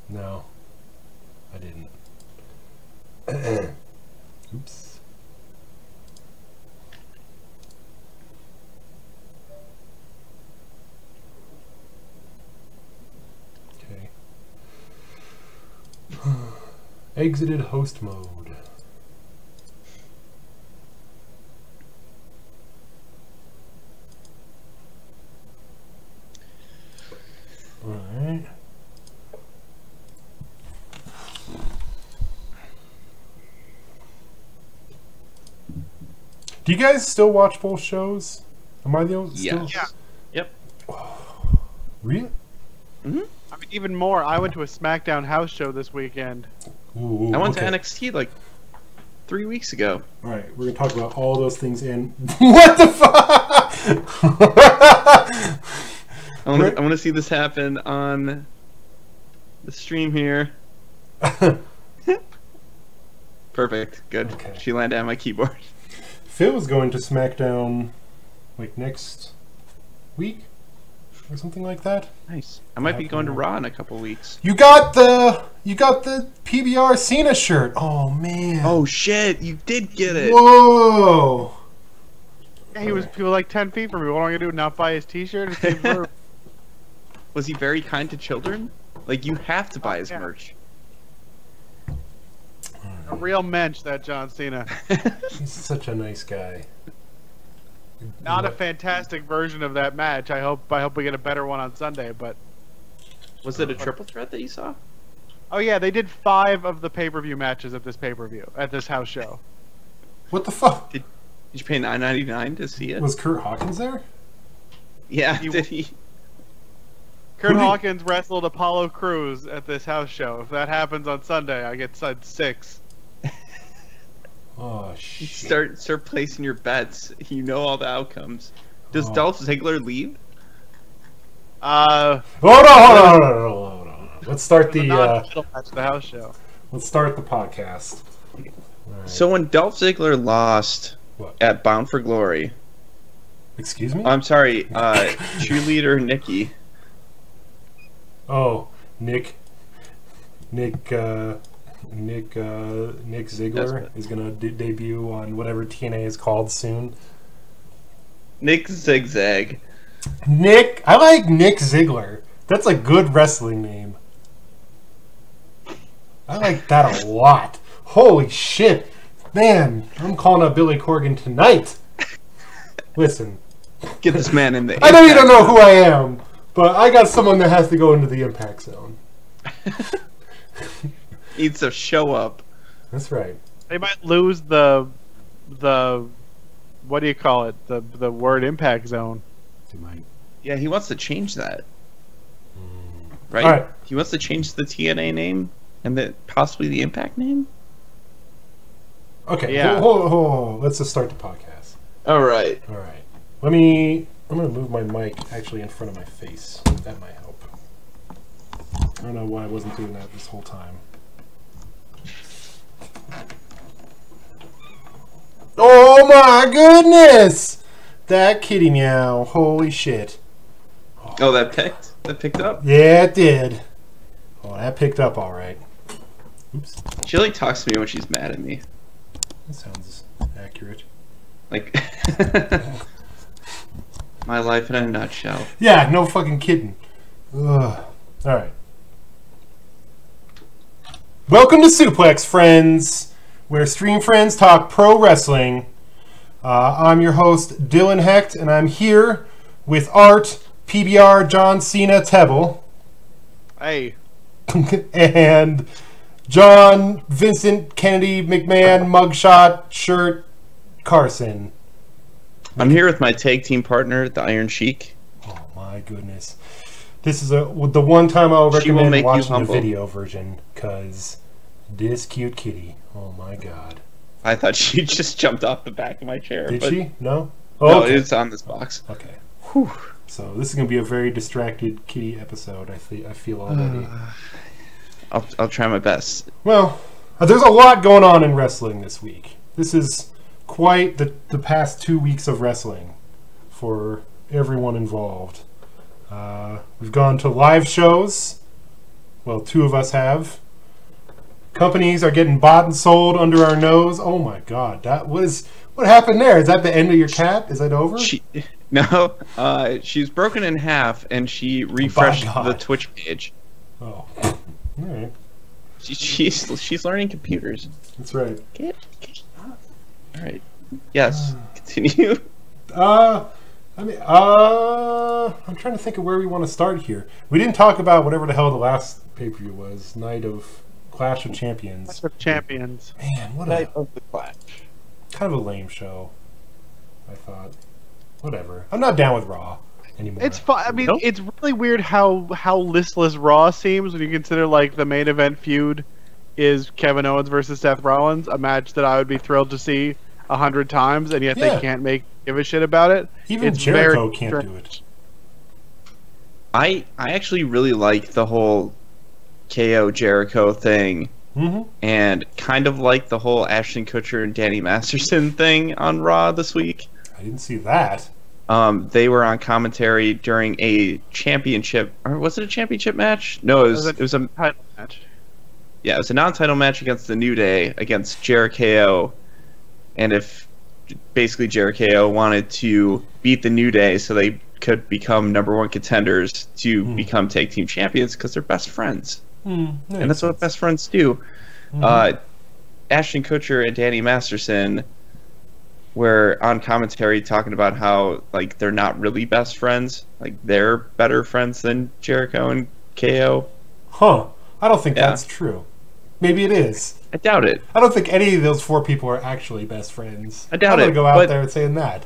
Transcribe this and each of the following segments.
No, I didn't. Oops. Okay. Exited host mode. Alright. Do you guys still watch both shows? Am I the only? Yeah. Yeah. Yep. Really? Mm-hmm. I mean, even more. I went to a Smackdown house show this weekend. Ooh, I went okay. to NXT like 3 weeks ago. All right, we're gonna talk about all those things and what the fuck? I want to see this happen on the stream here. Perfect. Good. Okay. She landed on my keyboard. Phil is going to SmackDown like next week or something like that. Nice. I might be going to Raw in a couple weeks. You got the PBR Cena shirt. Oh man. Oh shit! You did get it. Whoa. Yeah, he was like 10 feet from me. What am I gonna do? Not buy his T-shirt? Was he very kind to children? Like you have to buy his Yeah. merch. A real mensch, that John Cena. He's such a nice guy. Not a fantastic version of that match. I hope we get a better one on Sunday. But Was it a triple threat that you saw? oh yeah, they did 5 of the pay-per-view matches at this pay-per-view at this house show. What the fuck? Did you pay $9.99 to see it? Was Kurt Hawkins there? Yeah. Did he? Kurt Who did- Hawkins wrestled Apollo Crews at this house show. If that happens on Sunday, I get side 6. Oh You shit. start placing your bets. You know all the outcomes. Does Oh. Dolph Ziggler leave? Hold on. Let's start the Non-title match at the house show. let's start the podcast. All right. So when Dolph Ziggler lost What? at Bound for Glory, Excuse me? I'm sorry, cheerleader Nikki. Oh, Nick Ziggler That's is gonna debut on whatever TNA is called soon. Nick Zigzag. I like Nick Ziggler. That's a good wrestling name. I like that a lot. Holy shit. Man, I'm calling up Billy Corgan tonight. Listen, Get this man in the I know you don't know who I am, but I got someone that has to go into the impact zone. Needs to show up. That's right. They might lose the what do you call it? The word impact zone. You might. Yeah, he wants to change that. Right? All right. He wants to change the TNA name and possibly the Impact name? Okay, Yeah. hold. Let's just start the podcast. Alright. All right. I'm going to move my mic actually in front of my face. That might help. I don't know why I wasn't doing that this whole time. Oh my goodness! That kitty meow. Holy shit. Oh, that picked up? Yeah, it did. Oh, that picked up all right. Oops. She like talks to me when she's mad at me. That sounds accurate. Like my life in a nutshell. Yeah, no fucking kidding. Ugh. All right. Welcome to Suplex Friends, where stream friends talk pro wrestling. I'm your host, Dylan Hecht, and I'm here with Art, PBR, John Cena, Tebble, Hey, and John Vincent Kennedy McMahon Mugshot Shirt Carson. I'm here with my tag team partner, the Iron Sheik. Oh my goodness. This is the one time I'll She will recommend make you watching the humble. video version, because this cute kitty, oh my god. I thought she just jumped off the back of my chair. Did but she? No? No, okay. it's on this box. Okay. Whew. So this is going to be a very distracted kitty episode, I feel already. I'll try my best. Well, there's a lot going on in wrestling this week. This is quite the past 2 weeks of wrestling for everyone involved. We've gone to live shows Well, two of us have. Companies are getting bought and sold under our nose. Oh my God, what happened there? Is that the end of your cat? Is that over? No, she's broken in half, and she refreshed the Twitch page. Oh, all right. She's learning computers. That's right. All right. Yes. Continue. I'm trying to think of where we want to start here. We didn't talk about whatever the hell the last pay-per-view was. Night of Clash of Champions. Clash of Champions. Man, what Night of the Clash. Kind of a lame show, I thought. Whatever. I'm not down with Raw anymore. It's fun. I mean, It's really weird how listless Raw seems when you consider like the main event feud is Kevin Owens versus Seth Rollins, a match that I would be thrilled to see 100 times, and yet they can't give a shit about it. Even Jericho can't do it. I actually really like the whole KO Jericho thing, and kind of like the whole Ashton Kutcher and Danny Masterson thing on Raw this week. I didn't see that. They were on commentary during a championship, or was it a championship match? No, it was a title match. Yeah, it was a non-title match against the New Day against Jericho, and if basically Jericho wanted to beat the New Day so they could become #1 contenders to become tag team champions because they're best friends, and that's what best friends do. Ashton Kutcher and Danny Masterson were on commentary talking about how like they're not really best friends, like they're better friends than Jericho and KO. Huh? I don't think that's true. Maybe it is. I doubt it. I don't think any of those four people are actually best friends. I doubt it. I'm gonna go out there and saying that.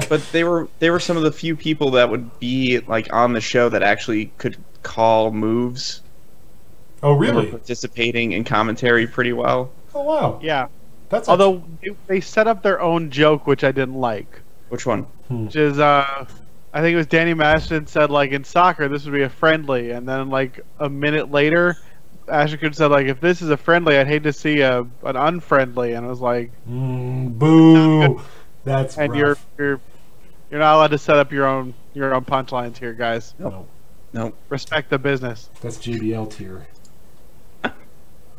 But they were some of the few people that would be like on the show that actually could call moves. Oh, really? They were participating in commentary pretty well. Oh, wow. Yeah. That's although they set up their own joke, which I didn't like. Which one? Which is I think it was Danny Masterson said like in soccer this would be a friendly, and then like a minute later, Ashton Kutcher said like if this is a friendly, I'd hate to see an unfriendly, and I was like, boo. That's and rough. you're not allowed to set up your own punchlines here, guys. No. Respect the business. That's JBL tier.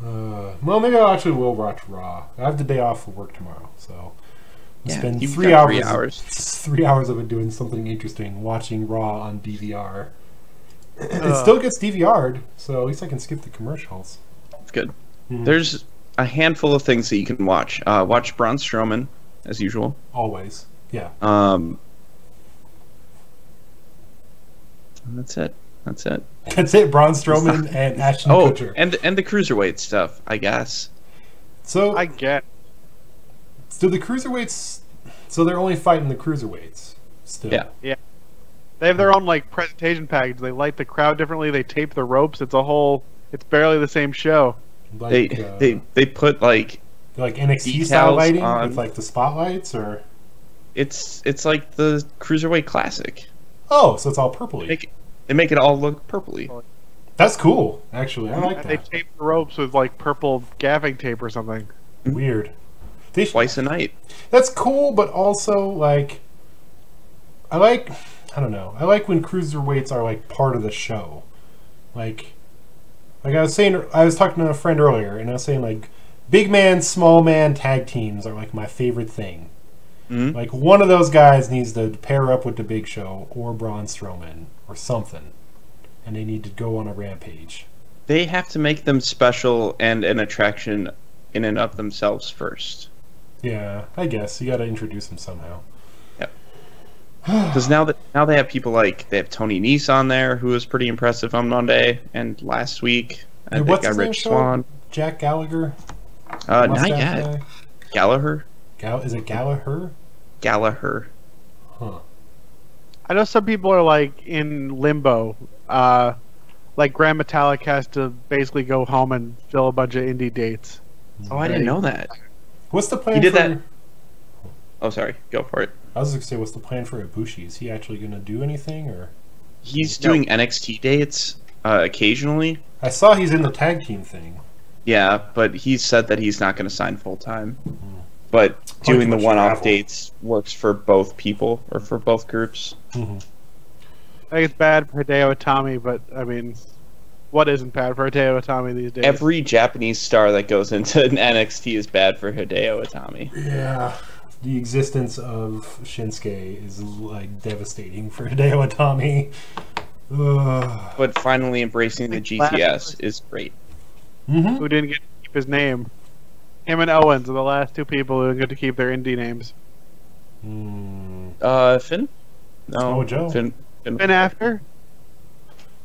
Well, maybe I actually will watch Raw. I have the day off for work tomorrow, so I'll spend 3 hours. 3 hours of it doing something interesting, watching Raw on DVR. It still gets DVR'd, so at least I can skip the commercials. That's good. There's a handful of things that you can watch. Watch Braun Strowman, as usual. Always, yeah. And that's it. That's it. That's it. Braun Strowman and Ashton Kutcher. and the cruiserweight stuff, I guess. So I get. So the cruiserweights. So they're only fighting the cruiserweights still. Yeah. They have their own like presentation package. They light the crowd differently. They tape the ropes. It's barely the same show. Like, they put like NXT style lighting with like the spotlights, or it's like the Cruiserweight Classic. Oh, so it's all purpley. They make it all look purpley. That's cool, actually. I like that. They tape the ropes with like purple gaffing tape or something. Weird. Twice a night. That's cool, but also like I don't know. I like when cruiserweights are like part of the show. Like I was saying, I was talking to a friend earlier, and I was saying like big man, small man tag teams are like my favorite thing. Like one of those guys needs to pair up with the Big Show or Braun Strowman or something, and they need to go on a rampage. They have to make them special and an attraction in and of themselves first. Yeah, I guess you got to introduce them somehow. Yep. Because now they have people like they have Tony Nese on there, who was pretty impressive on Monday and last week. I think what's his name? Rich Swann. Jack Gallagher. Not yet. Gallagher. Is it Gallagher? Gallagher. Huh. I know some people are like in limbo. Like Grand Metalik has to basically go home and fill a bunch of indie dates. Oh, I didn't know that. What's the plan? He did that. Oh, sorry. Go for it. I was going to say, what's the plan for Ibushi? Is he actually going to do anything, or? He's doing NXT dates occasionally. I saw he's in the tag team thing. Yeah, but he said that he's not going to sign full time. But doing the one-off dates works for both people or for both groups. I think it's bad for Hideo Itami, but I mean, What isn't bad for Hideo Itami these days? Every Japanese star that goes into an NXT is bad for Hideo Itami. Yeah. The existence of Shinsuke is like devastating for Hideo Itami. But finally embracing the GTS is great. Mm-hmm. Who didn't get to keep his name? Him and Owens are the last two people who get to keep their indie names. Finn? No. Samoa Joe. Finn after?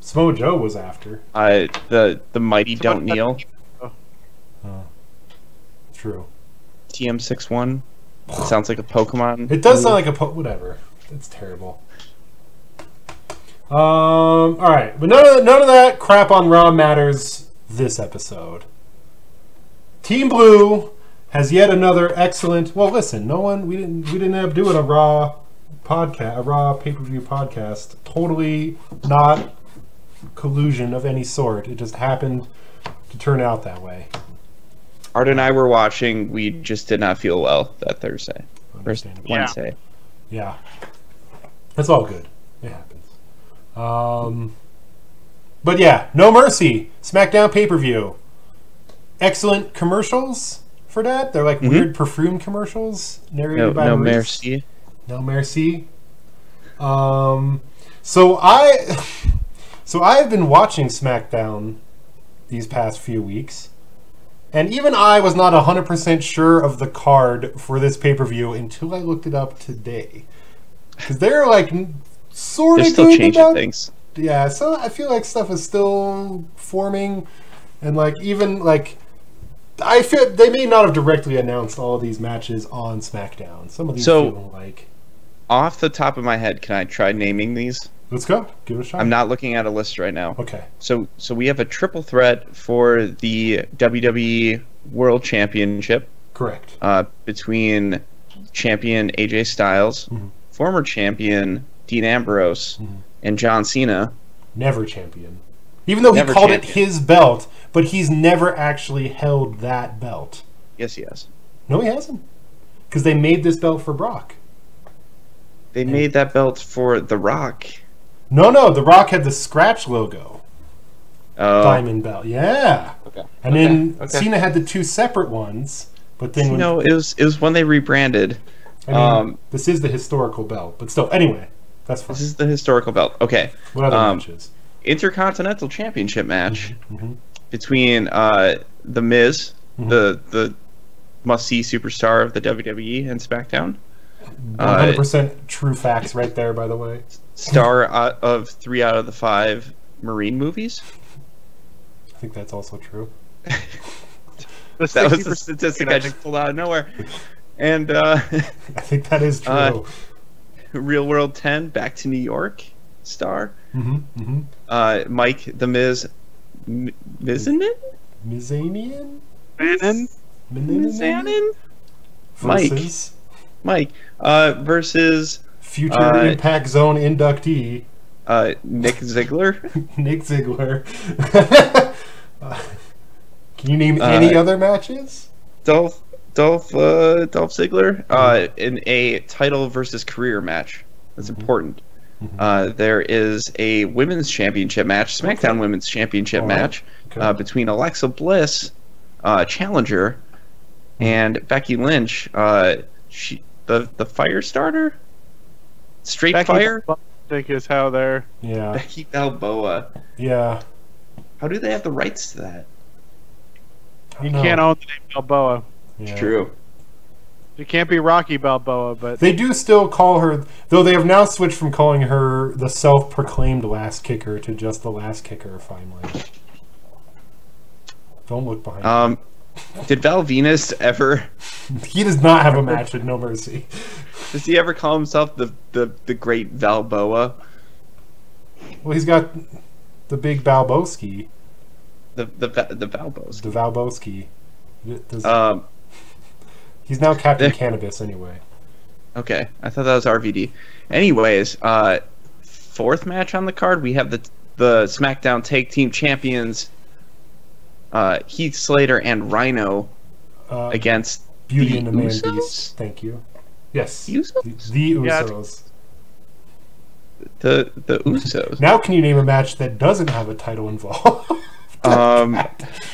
Samoa Joe was after. The mighty don't kneel. True. TM61. It sounds like a Pokemon. It does sound like a whatever. It's terrible. All right, but none of that crap on Raw matters this episode. Team Blue has yet another excellent. Well, listen, we didn't end up doing a Raw podcast, a Raw pay-per-view podcast. Totally not collusion of any sort. It just happened to turn out that way. Art and I were watching. We just did not feel well that Thursday. Understandable. Wednesday. Yeah. That's all good. It happens. But yeah, No Mercy, SmackDown pay-per-view. Excellent commercials for that. They're like weird perfume commercials narrated by No Reese. Mercy. No Mercy. So I've been watching SmackDown these past few weeks. And even I was not 100% sure of the card for this pay-per-view until I looked it up today. Because they're like sort of still changing things. Yeah, so I feel like stuff is still forming. And like even like I feel they may not have directly announced all of these matches on SmackDown. Some of these feel like off the top of my head, can I try naming these? Let's go. Give it a shot. I'm not looking at a list right now. Okay. So we have a triple threat for the WWE World Championship. Correct. Between champion AJ Styles, former champion Dean Ambrose, and John Cena. Never champion. Even though he called it his belt, but he's never actually held that belt. Yes, he has. No, he hasn't. Because they made this belt for Brock. They made that belt for The Rock. No, The Rock had the scratch logo. Diamond belt, yeah. Okay. And then Cena had the two separate ones, but then it was when they rebranded. I mean, this is the historical belt, but still, anyway, that's fine. This is the historical belt. Okay. What other matches? Intercontinental Championship match between The Miz, the must-see superstar of the WWE and SmackDown. 100% true facts right there, by the way. Star of 3 out of the 5 Marine movies. I think that's also true. That was a statistic I just pulled out of nowhere. And I think that is true. Real World 10, Back to New York star. Mike the Miz Mizanin? Mizanin? Mike versus future Impact Zone inductee Nick Ziggler. Nick Ziggler. Can you name any other matches? Dolph Ziggler in a title versus career match. That's important. There is a women's championship match, SmackDown Women's Championship match, between Alexa Bliss, challenger, and Becky Lynch. The fire starter, straight Becky fire. I think is how they're. Yeah. Becky Balboa. Yeah. How do they have the rights to that? You can't own the name Balboa. Yeah. True. You can't be Rocky Balboa, but they do still call her, though they have now switched from calling her the self-proclaimed last kicker to just the last kicker finally. Don't look behind you. Did Val Venus ever? He does not have a match with No Mercy. Does he ever call himself the great Balboa? Well, he's got the big Balboski. The Balbos. The Valboski. He's now Captain Cannabis anyway. Okay, I thought that was RVD. Anyways, fourth match on the card, we have the SmackDown Tag Team Champions, Heath Slater and Rhino, against Beauty the and the Man Usos? Beast. Thank you. Yes. Usos? The Usos. The Usos. Now can you name a match that doesn't have a title involved?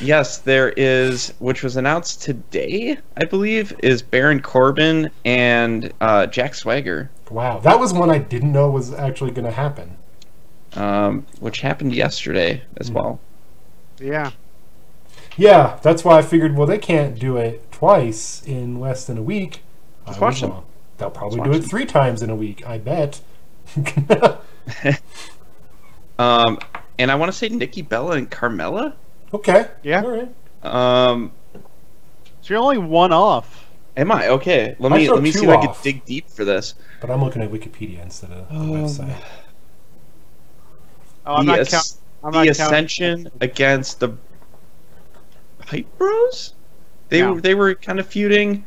Yes, there is, which was announced today, I believe, is Baron Corbin and Jack Swagger. Wow, that was one I didn't know was actually going to happen. Which happened yesterday as well. Yeah. Yeah, that's why I figured, well, they can't do it twice in less than a week. Let's watch them. They'll probably do it 3 times in a week, I bet. And I want to say Nikki Bella and Carmella. Okay. Yeah. All right. So you're only one off. Am I? Okay. Let me see if I can dig deep for this. But I'm looking at Wikipedia instead of the website. Oh, I'm not counting. Ascension against the Hype Bros. They were kind of feuding.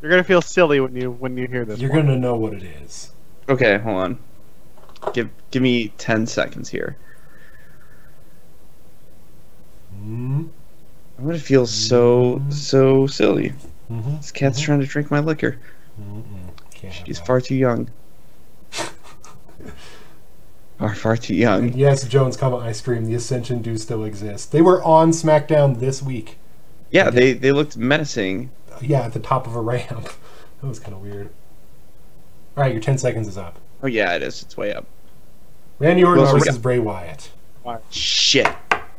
You're gonna feel silly when you hear this. You're gonna know what it is. Okay, hold on. Give me 10 seconds here. I'm gonna feel so silly. This cat's trying to drink my liquor. She's far too young. Far too young. Yes, Jones, comment ice cream. The Ascension do still exist. They were on Smackdown this week. Yeah, they looked menacing. Yeah, at the top of a ramp. That was kind of weird. All right, your 10 seconds is up. Oh yeah, it is. It's way up. Randy Orton versus Bray Wyatt. Shit.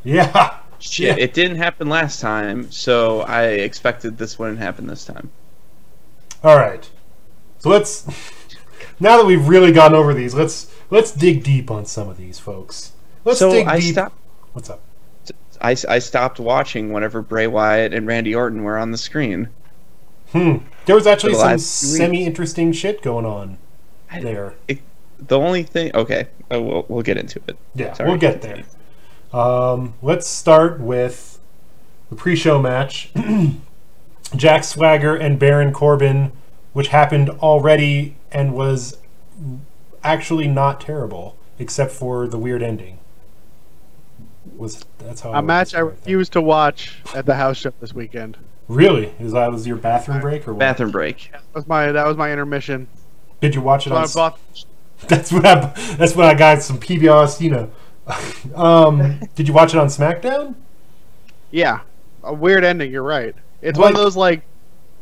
Yeah. Shit. It didn't happen last time, so I expected this wouldn't happen this time. All right. So let's. Now that we've really gone over these, let's dig deep on some of these, folks. Let's dig deep. What's up? I stopped watching whenever Bray Wyatt and Randy Orton were on the screen. There was actually some semi-interesting shit going on there. The only thing... Okay, we'll get into it. Yeah, sorry, we'll get there. Let's start with the pre-show match. Jack Swagger and Baron Corbin, which happened already and was actually not terrible, except for the weird ending. That's how a match I refused to watch at the house show this weekend. Really? That was your bathroom break or what? Bathroom break. That was my intermission. Did you watch it on? That's what I got some PBR Cena. Did you watch it on SmackDown? Yeah, a weird ending. You're right. It's one of those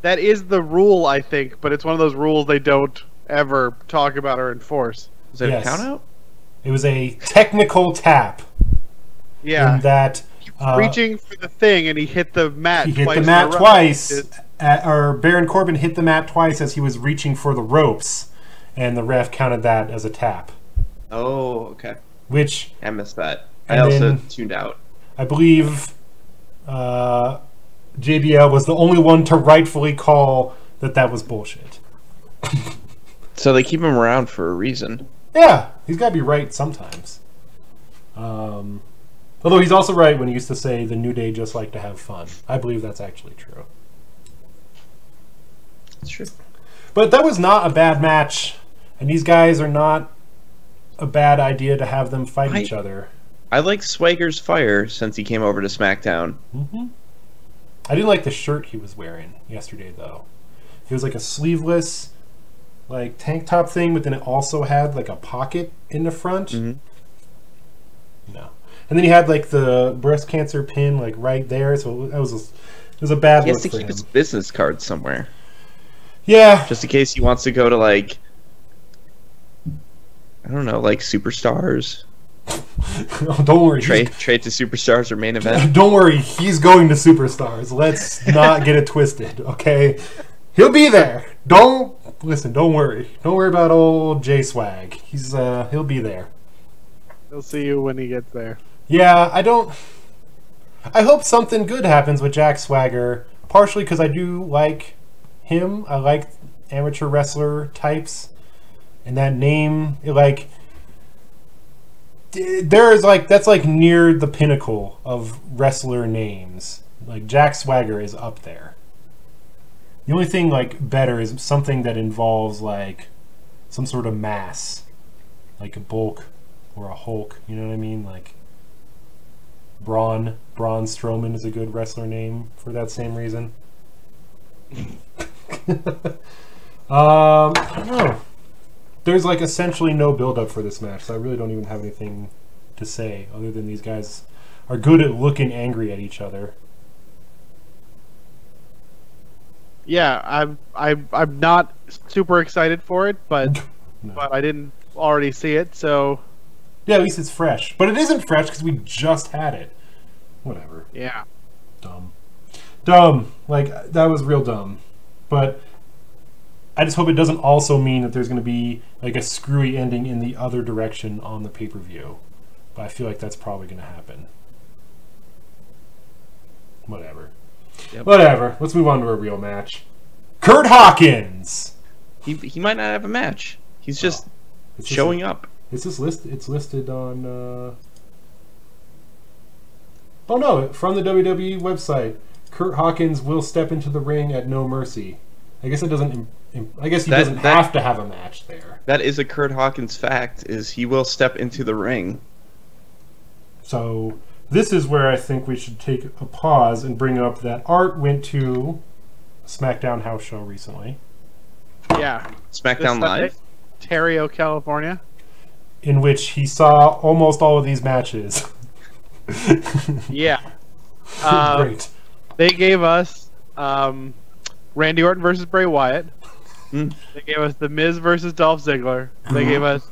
that is the rule, I think, but it's one of those rules they don't ever talk about or enforce. Was it a count out? It was a technical tap. Yeah. In that reaching for the thing and he hit the mat. He hit the mat twice. Or Baron Corbin hit the mat twice as he was reaching for the ropes, and the ref counted that as a tap. Oh, okay. Which I missed that. I also tuned out. I believe JBL was the only one to rightfully call that was bullshit. So they keep him around for a reason. Yeah, he's got to be right sometimes. Although he's also right when he used to say the New Day just like to have fun. I believe that's actually true. That's true. But that was not a bad match, and these guys are not a bad idea to have them fight each other. I like Swagger's fire since he came over to SmackDown. I didn't like the shirt he was wearing yesterday, though. It was like a sleeveless, like tank top thing, but then it also had like a pocket in the front. No. And then he had like the breast cancer pin like right there, so it was a bad look for him. He has to keep his business card somewhere. Yeah. Just in case he wants to go to like, I don't know, like Superstars. Oh, don't worry. Trade to Superstars or main event. Don't worry, he's going to Superstars. Let's not get it twisted, okay? He'll be there. Don't worry. Don't worry about old J Swag. He'll be there. He'll see you when he gets there. Yeah, I hope something good happens with Jack Swagger, partially because I do like him. I like amateur wrestler types, and that name, that's like near the pinnacle of wrestler names. Like Jack Swagger is up there. The only thing like better is something that involves like some sort of mass, like a bulk or a Hulk. You know what I mean? Like Braun Strowman is a good wrestler name for that same reason. I don't know. there's like essentially no build-up for this match, so I really don't even have anything to say other than these guys are good at looking angry at each other. Yeah, I'm not super excited for it, but No. but I didn't already see it, so Yeah, at least it's fresh. But it isn't fresh because we just had it. Whatever. yeah. Dumb. Like, that was real dumb. But I just hope it doesn't also mean that there's going to be like a screwy ending in the other direction on the pay-per-view. But I feel like that's probably going to happen. Whatever. Yep. Whatever. Let's move on to a real match. Kurt Hawkins! He might not have a match. He's just It's showing up. It's just it's listed on... Oh no, from the WWE website. Kurt Hawkins will step into the ring at No Mercy. I guess it doesn't... I guess he doesn't have to have a match there. That is a Kurt Hawkins fact, is he will step into the ring. So this is where I think we should take a pause and bring up that Art went to a Smackdown house show recently. Yeah. SmackDown Live? Ontario, California. In which he saw almost all of these matches. Yeah. Great. They gave us Randy Orton versus Bray Wyatt. Mm. They gave us The Miz versus Dolph Ziggler. They gave us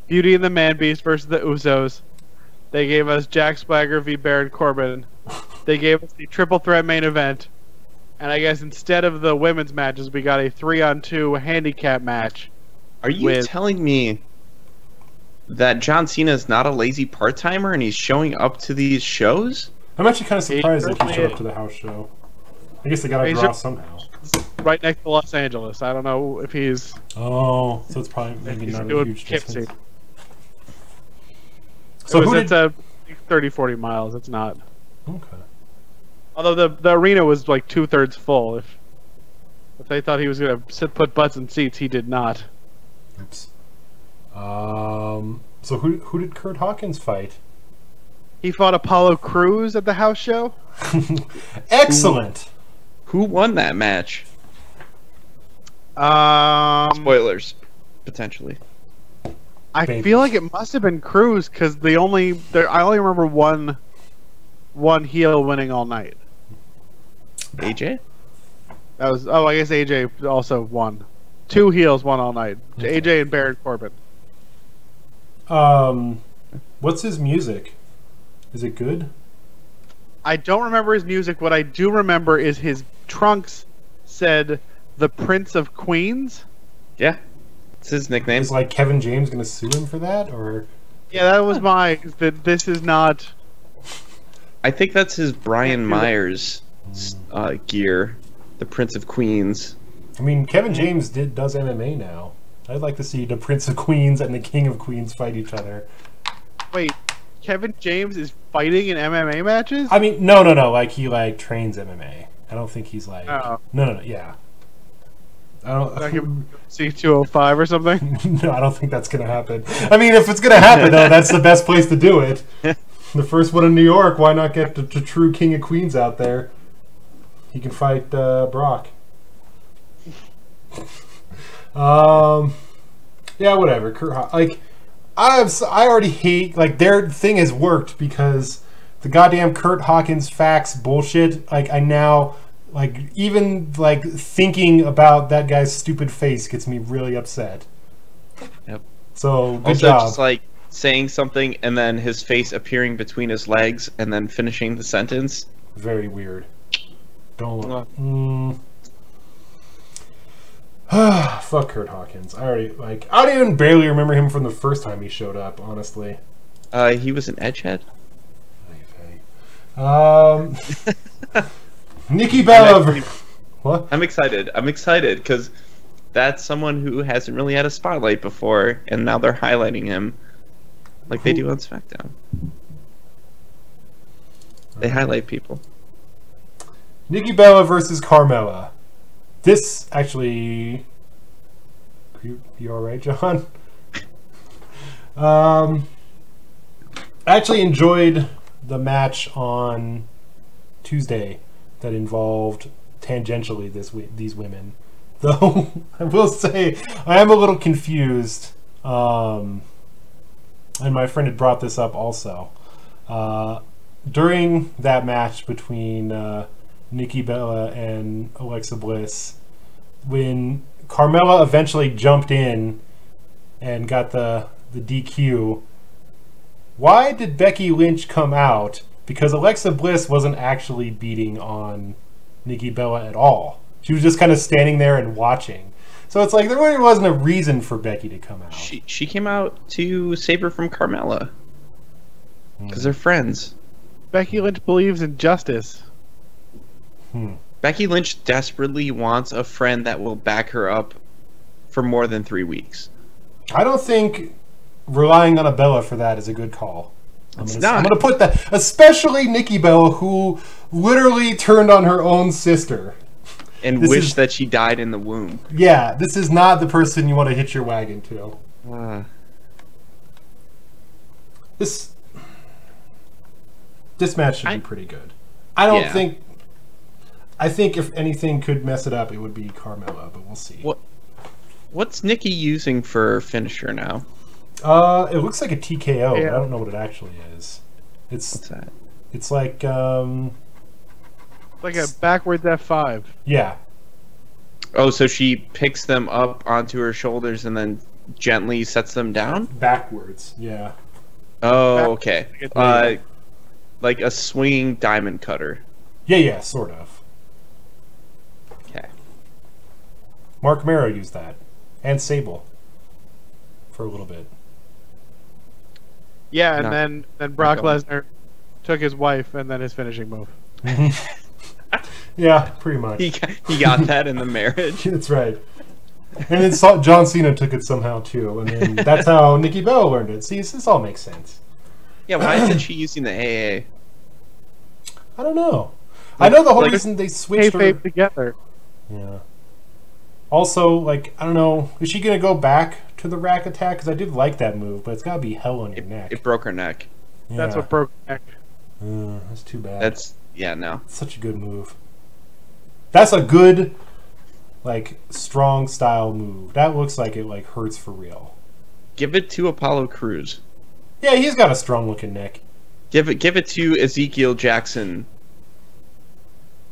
Beauty and the Man Beast versus the Usos. They gave us Jack Swagger v. Baron Corbin. They gave us the triple threat main event. And I guess instead of the women's matches, we got a 3-on-2 handicap match. Are you telling me that John Cena is not a lazy part-timer and he's showing up to these shows? I'm actually kind of surprised that he showed up to the house show. I guess they got to draw somehow. Right next to Los Angeles. I don't know if he's... Oh, so it's probably maybe not a huge distance. So it's 30-40 miles. It's not. Okay. Although the arena was like 2/3 full. If they thought he was going to put butts in seats, he did not. Oops. So who did Kurt Hawkins fight? He fought Apollo Crews at the house show. Excellent. Who won that match? Spoilers, potentially. I feel like it must have been Crews because I only remember one heel winning all night. AJ? That was I guess AJ also won. 2 heels won all night. Okay. AJ and Baron Corbin. What's his music? Is it good? I don't remember his music. What I do remember is his trunks said "The Prince of Queens." Yeah, it's his nickname. Is like Kevin James going to sue him for that, or? Yeah, that was my. This is not. I think that's his Brian Myers gear, the Prince of Queens. I mean, Kevin James does MMA now. I'd like to see the Prince of Queens and the King of Queens fight each other. Wait, Kevin James is fighting in MMA matches? I mean, no. Like he trains MMA. I don't think he's like. Oh. No. Yeah. I don't. Like C205 or something? No, I don't think that's gonna happen. I mean, if it's gonna happen, though, that's the best place to do it. The first one in New York. Why not get the true King of Queens out there? He can fight Brock. Yeah, whatever. I already hate their thing has worked because the goddamn Kurt Hawkins facts bullshit. I now even thinking about that guy's stupid face gets me really upset. Yep. So good also, job. just saying something and then his face appearing between his legs and then finishing the sentence. Very weird. Don't. Fuck Kurt Hawkins. I don't even barely remember him from the first time he showed up, honestly. He was an edgehead. Nikki Bella. What? I'm excited because that's someone who hasn't really had a spotlight before, and now they're highlighting him like they do on SmackDown. They highlight people. Nikki Bella versus Carmella. This actually... You alright, John? I actually enjoyed the match on Tuesday that involved tangentially these women. Though I will say I am a little confused. And my friend had brought this up also. During that match between Nikki Bella and Alexa Bliss, when Carmella eventually jumped in and got the DQ, why did Becky Lynch come out? Because Alexa Bliss wasn't actually beating on Nikki Bella at all. She was just kind of standing there and watching. So it's like there really wasn't a reason for Becky to come out. She came out to save her from Carmella. Because they're friends. Becky Lynch believes in justice. Becky Lynch desperately wants a friend that will back her up for more than 3 weeks. I don't think relying on a Bella for that is a good call. I'm going to put that, especially Nikki Bella, who literally turned on her own sister. And wished that she died in the womb. Yeah, this is not the person you want to hitch your wagon to. This match should be pretty good. I don't think... I think if anything could mess it up, it would be Carmella, but we'll see. What's Nikki using for finisher now? It looks like a TKO, but I don't know what it actually is. What's that? It's like like a backwards F5. Yeah. Oh, so she picks them up onto her shoulders and then gently sets them down? Backwards, yeah. Oh, okay. Like a swinging diamond cutter. Yeah, sort of. Okay. Mark Mero used that. And Sable. For a little bit. Yeah, and then Brock Lesnar took his wife and then his finishing move. Yeah, pretty much. He got that in the marriage. That's right. And then John Cena took it somehow too, and then that's how Nikki Bella learned it. See, this all makes sense. Yeah, why isn't she using the AA? I don't know. I know the whole reason they switched her together. Yeah. Also, I don't know, is she gonna go back to the rack attack? Because I did like that move, but it's gotta be hell on your neck. It broke her neck. Yeah. That's what broke her neck. That's too bad. No. It's such a good move. That's a good, strong style move. That looks like it hurts for real. Give it to Apollo Crews. Yeah, he's got a strong looking neck. Give it to Ezekiel Jackson.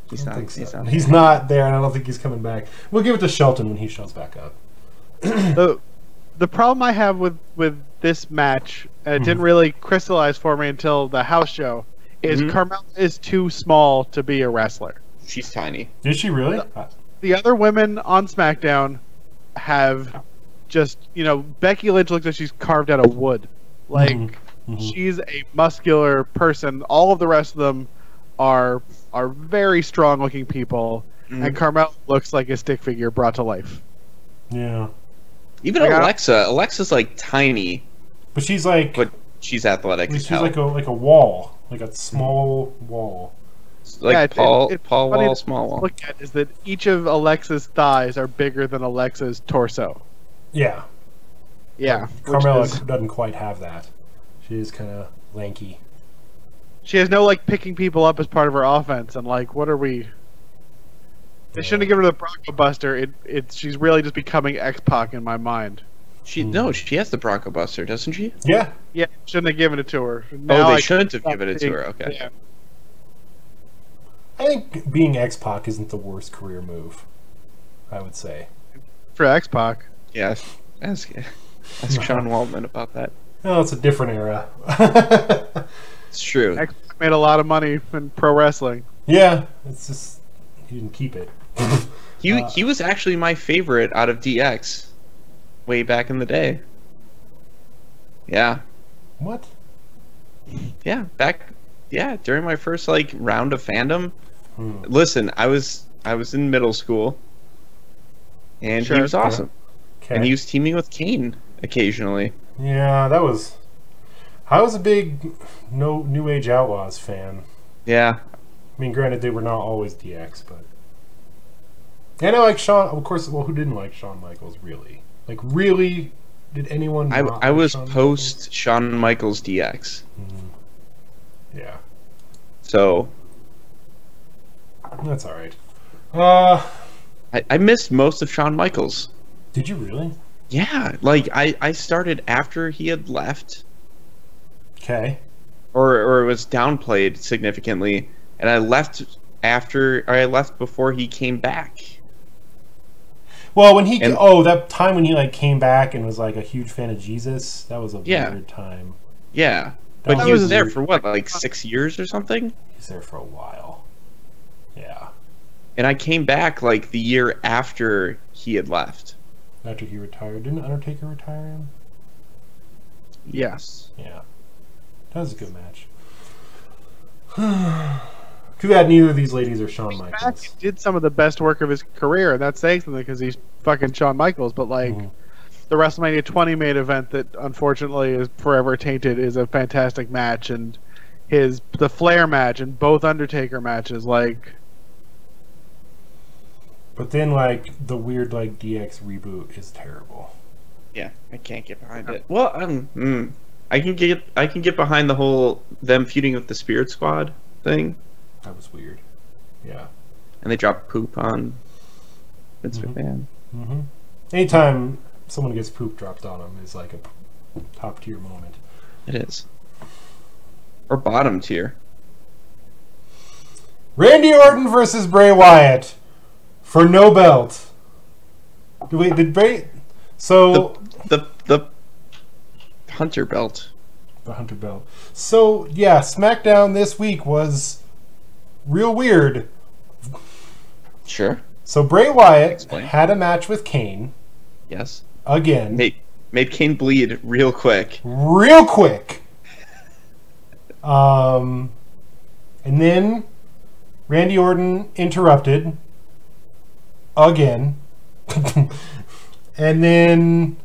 He's not there, and I don't think he's coming back. We'll give it to Shelton when he shows back up. The problem I have with this match, and it didn't really crystallize for me until the house show, is Carmella is too small to be a wrestler. She's tiny. Is she really? The other women on SmackDown have just, Becky Lynch looks like she's carved out of wood. She's a muscular person. All of the rest of them are very strong looking people, and Carmella looks like a stick figure brought to life. Yeah. Even Alexa's tiny, but she's but she's athletic. She's like a wall, like a small wall. Paul Wall, small wall. Look at is that each of Alexa's thighs are bigger than Alexa's torso. Yeah. Yeah. Carmella doesn't quite have that. She is kind of lanky. She has no picking people up as part of her offense, and what are we? They shouldn't have given her the Bronco Buster. She's really just becoming X-Pac in my mind. She has the Bronco Buster, doesn't she? Yeah. Yeah, shouldn't have given it to her. They shouldn't have given it to her. Okay. Yeah. I think being X-Pac isn't the worst career move, I would say. For X-Pac. Yeah. Ask Sean Waltman about that. No, it's a different era. It's true. X-Pac made a lot of money in pro wrestling. Yeah, it's just he didn't keep it. He was actually my favorite out of DX way back in the day. Yeah. What? Yeah, during my first round of fandom. Listen, I was in middle school, and he was awesome. Okay. And he was teaming with Kane occasionally. Yeah, I was a big New Age Outlaws fan. Yeah. I mean, granted, they were not always DX, but... And I like Shawn... Of course, well, who didn't like Shawn Michaels, really? Really? Did anyone I was post Shawn Michaels DX. Yeah. So... That's alright. I missed most of Shawn Michaels. Did you really? Yeah, like I started after he had left, Okay. or it was downplayed significantly, and I left before he came back. Well, when that time when he like came back and was like a huge fan of Jesus, that was a weird time. Yeah, That but he was was there weird. for what, like 6 years or something? He was there for a while. Yeah. And I came back like the year after he had left. After he retired. Didn't Undertaker retire him? Yes. Yeah. That was a good match. Too bad neither of these ladies are Shawn Michaels. He did some of the best work of his career, and that's saying something because he's fucking Shawn Michaels. But like the WrestleMania 20 main event that unfortunately is forever tainted is a fantastic match, and the Flair match and both Undertaker matches, like. But then, like, the weird, like, DX reboot is terrible. Yeah, I can't get behind it. Well, I can get behind the whole them feuding with the Spirit Squad thing. That was weird. Yeah. And they dropped poop on Vince McMahon. Mm-hmm. Anytime someone gets poop dropped on them is like a top tier moment. It is. Or bottom tier. Randy Orton versus Bray Wyatt for no belt. Wait, did Bray? So the Hunter belt. The Hunter belt. So yeah, SmackDown this week was real weird. Sure. So Bray Wyatt had a match with Kane. Yes. Again. Made Kane bleed real quick. Real quick. And then Randy Orton interrupted. Again. And then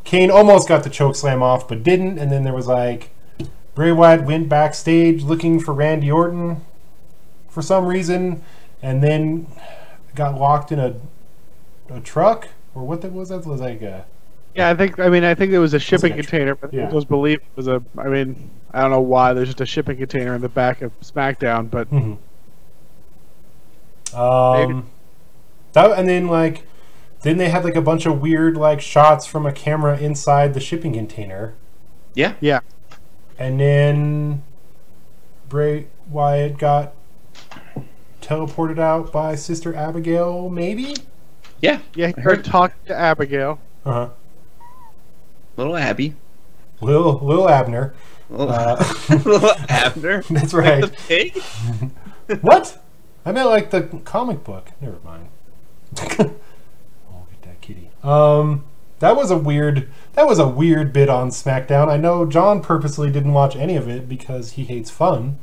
Kane almost got the chokeslam off, but didn't. And then there was like Bray Wyatt went backstage looking for Randy Orton for some reason, and then got locked in a truck, or what that was. That was like a. Yeah, I think it was a shipping container, but yeah. it was believed it was a. I mean, I don't know why there's just a shipping container in the back of SmackDown, but. That, and then like. Then they had like a bunch of weird like shots from a camera inside the shipping container. Yeah. Yeah. And then Bray Wyatt got teleported out by Sister Abigail, maybe? Yeah. Yeah, he heard talk to Abigail. Uh-huh. Little Abby. Little Abner. Little Abner. That's right. Like the pig? What? I meant like the comic book. Never mind. Kitty. That was a weird bit on SmackDown. I know John purposely didn't watch any of it because he hates fun.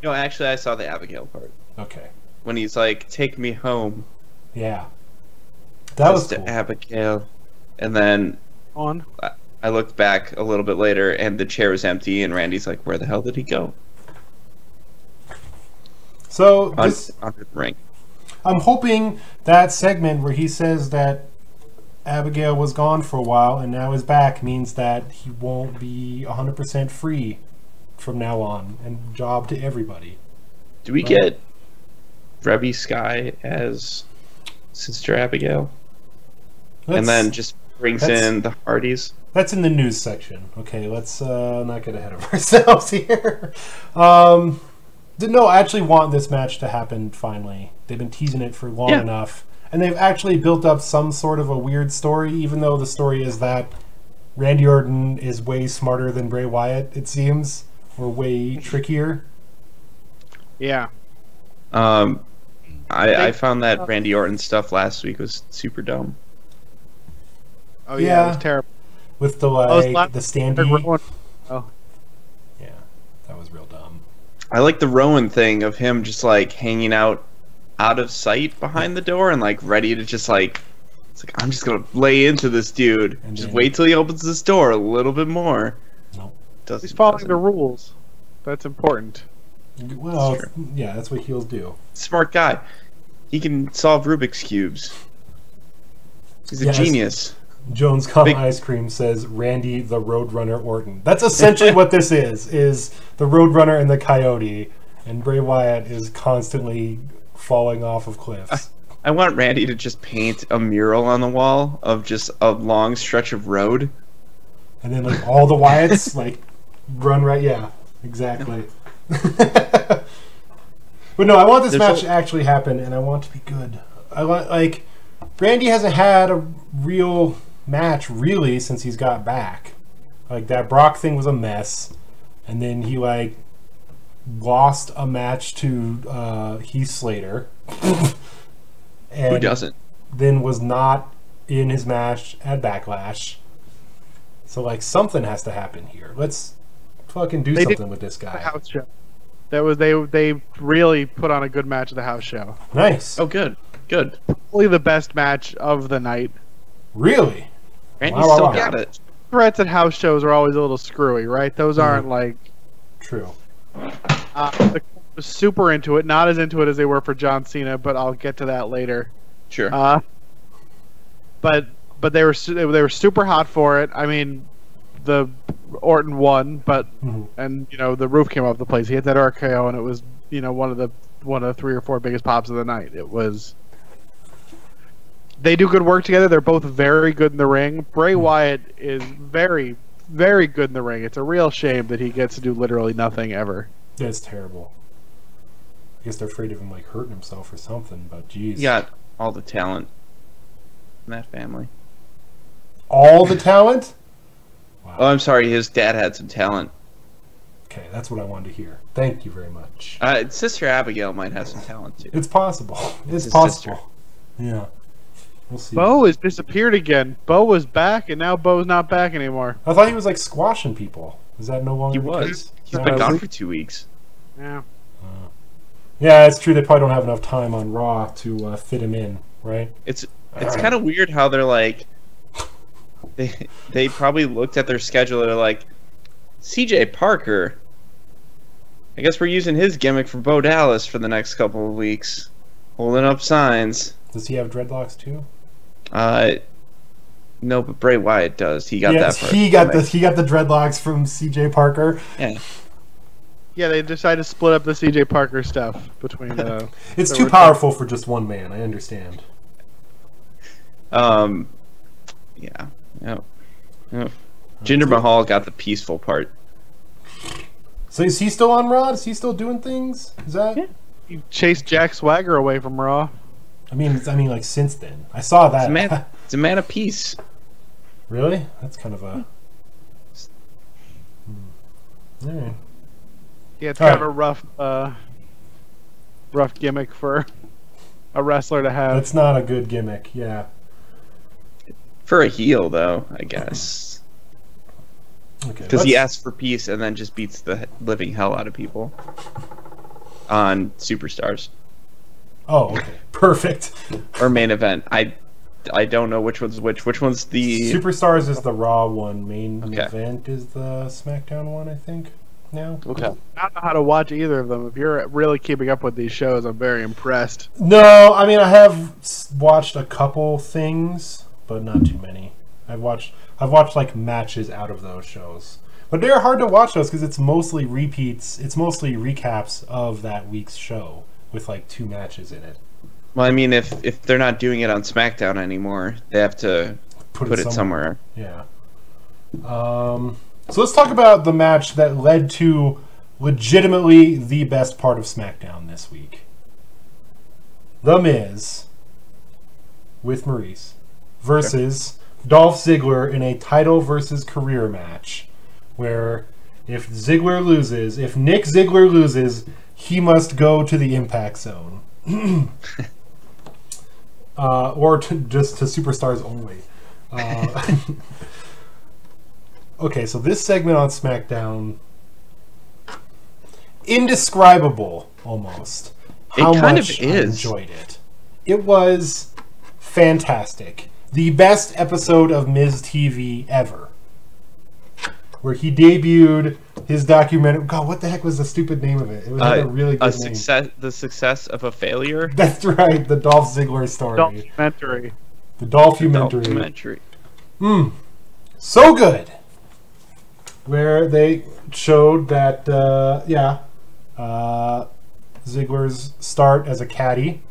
No, actually I saw the Abigail part. Okay. When he's like, "Take me home." Yeah. That was to cool. Abigail. And then I looked back a little bit later and the chair was empty and Randy's like, "Where the hell did he go?" So under the ring. I'm hoping that segment where he says that Abigail was gone for a while and now is back means that he won't be 100% free from now on and job to everybody. Do we get Reby Sky as Sister Abigail? And then just brings in the Hardys? That's in the news section. Okay, let's not get ahead of ourselves here. No, I actually want this match to happen finally. They've been teasing it for long enough. And they've actually built up some sort of a weird story, even though the story is that Randy Orton is way smarter than Bray Wyatt, it seems, or way trickier. Yeah. I found that Randy Orton stuff last week was super dumb. Oh yeah, it was terrible. With the the standee. Oh. Yeah, that was real dumb. I like the Rowan thing of him just like hanging out of sight behind the door and like ready to just like, it's like, I'm just gonna lay into this dude and just wait till he opens this door a little bit more. Nope. He's following the rules. That's important. Well, yeah, that's what heels do. Smart guy. He can solve Rubik's cubes. He's a genius. Jones Common Ice Cream says Randy the Roadrunner Orton. That's essentially what this is the Roadrunner and the Coyote, and Bray Wyatt is constantly falling off of cliffs. I want Randy to just paint a mural on the wall of just a long stretch of road. And then like all the Wyatts like run right. Yeah, exactly. But no, I want this match to actually happen, and I want it to be good. I want like Randy hasn't had a real match really since he's got back. Like that Brock thing was a mess, and then he like lost a match to Heath Slater. And who doesn't? Then was not in his match at Backlash. So like something has to happen here. Let's fucking do something with this guy. The house show. That was they really put on a good match at the house show. Nice. Oh, good. Good. Probably the best match of the night. Really? Randy still got it. Threats at house shows are always a little screwy, right? Those aren't like... True. The was super into it. Not as into it as they were for John Cena, but I'll get to that later. Sure. But they were super hot for it. I mean, the Orton won, but and you know the roof came off the place. He hit that RKO, and it was one of the 3 or 4 biggest pops of the night. It was. They do good work together. They're both very good in the ring. Bray Wyatt is very, very good in the ring. It's a real shame that he gets to do literally nothing ever. That's terrible. I guess they're afraid of him like hurting himself or something. But geez, He got all the talent in that family. All the talent? Wow. Oh, I'm sorry. His dad had some talent. Okay, that's what I wanted to hear. Thank you very much. Sister Abigail might have some talent too. It's possible. It's his possible. sister. Yeah. We'll see. Bo has disappeared again. Bo was back, and now Bo's not back anymore. I thought he was like squashing people. Is that no longer He the was. case? He's been gone for 2 weeks. Yeah. Yeah, it's true. They probably don't have enough time on Raw to fit him in, right? It's kind of weird how they're like they probably looked at their schedule and they're like, CJ Parker, I guess we're using his gimmick for Bo Dallas for the next couple of weeks, holding up signs. Does he have dreadlocks too? No, but Bray Wyatt does. He got that part. He got the dreadlocks from CJ Parker. Yeah. Yeah, they decided to split up the CJ Parker stuff between. It's too powerful for just one man. I understand. Yeah. Jinder Mahal got the peaceful part. So is he still on Raw? Is he still doing things? Is that? Yeah. He chased Jack Swagger away from Raw. I mean, like since then, I saw that. It's a man of peace. Really? That's kind of a. All right. Yeah, it's kind of a rough gimmick for a wrestler to have. That's not a good gimmick. Yeah. For a heel, though, I guess. Okay. Because he asks for peace and then just beats the living hell out of people on Superstars. Oh, okay. Perfect. Or main event. I don't know which one's which. Which one's the... Superstars is the Raw one. Main Okay. event is the SmackDown one, I think, now. Okay. I don't know how to watch either of them. If you're really keeping up with these shows, I'm very impressed. No, I mean, I have watched a couple things, but not too many. I've watched like matches out of those shows. But they're hard to watch those because it's mostly repeats. It's mostly recaps of that week's show with like 2 matches in it. Well, I mean, if they're not doing it on SmackDown anymore, they have to put it somewhere. Yeah. So let's talk about the match that led to legitimately the best part of SmackDown this week. The Miz with Maurice versus Dolph Ziggler in a title versus career match, where if Nick Ziggler loses, he must go to the Impact Zone. Or just to Superstars only. Okay, so this segment on SmackDown, indescribable almost. How much I enjoyed it. It was fantastic. The best episode of Miz TV ever. Where he debuted his documentary. God, what the heck was the stupid name of it? It was like a really good name. The success of a failure? That's right, the Dolph Ziggler story. Documentary. The Dolphumentary. Documentary. So good. Where they showed that, Ziggler's start as a caddy,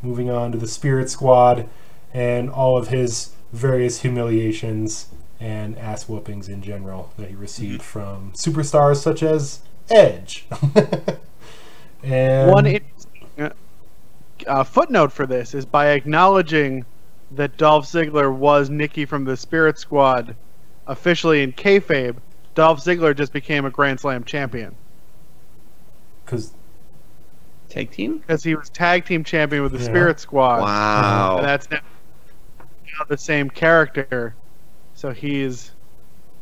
moving on to the Spirit Squad and all of his various humiliations and ass whoopings in general that he received from superstars such as Edge. And One interesting footnote for this is by acknowledging that Dolph Ziggler was Nikki from the Spirit Squad officially in kayfabe, Dolph Ziggler just became a Grand Slam champion. because Tag team? Because he was tag team champion with the Spirit Squad. Wow. And that's now the same character. So he's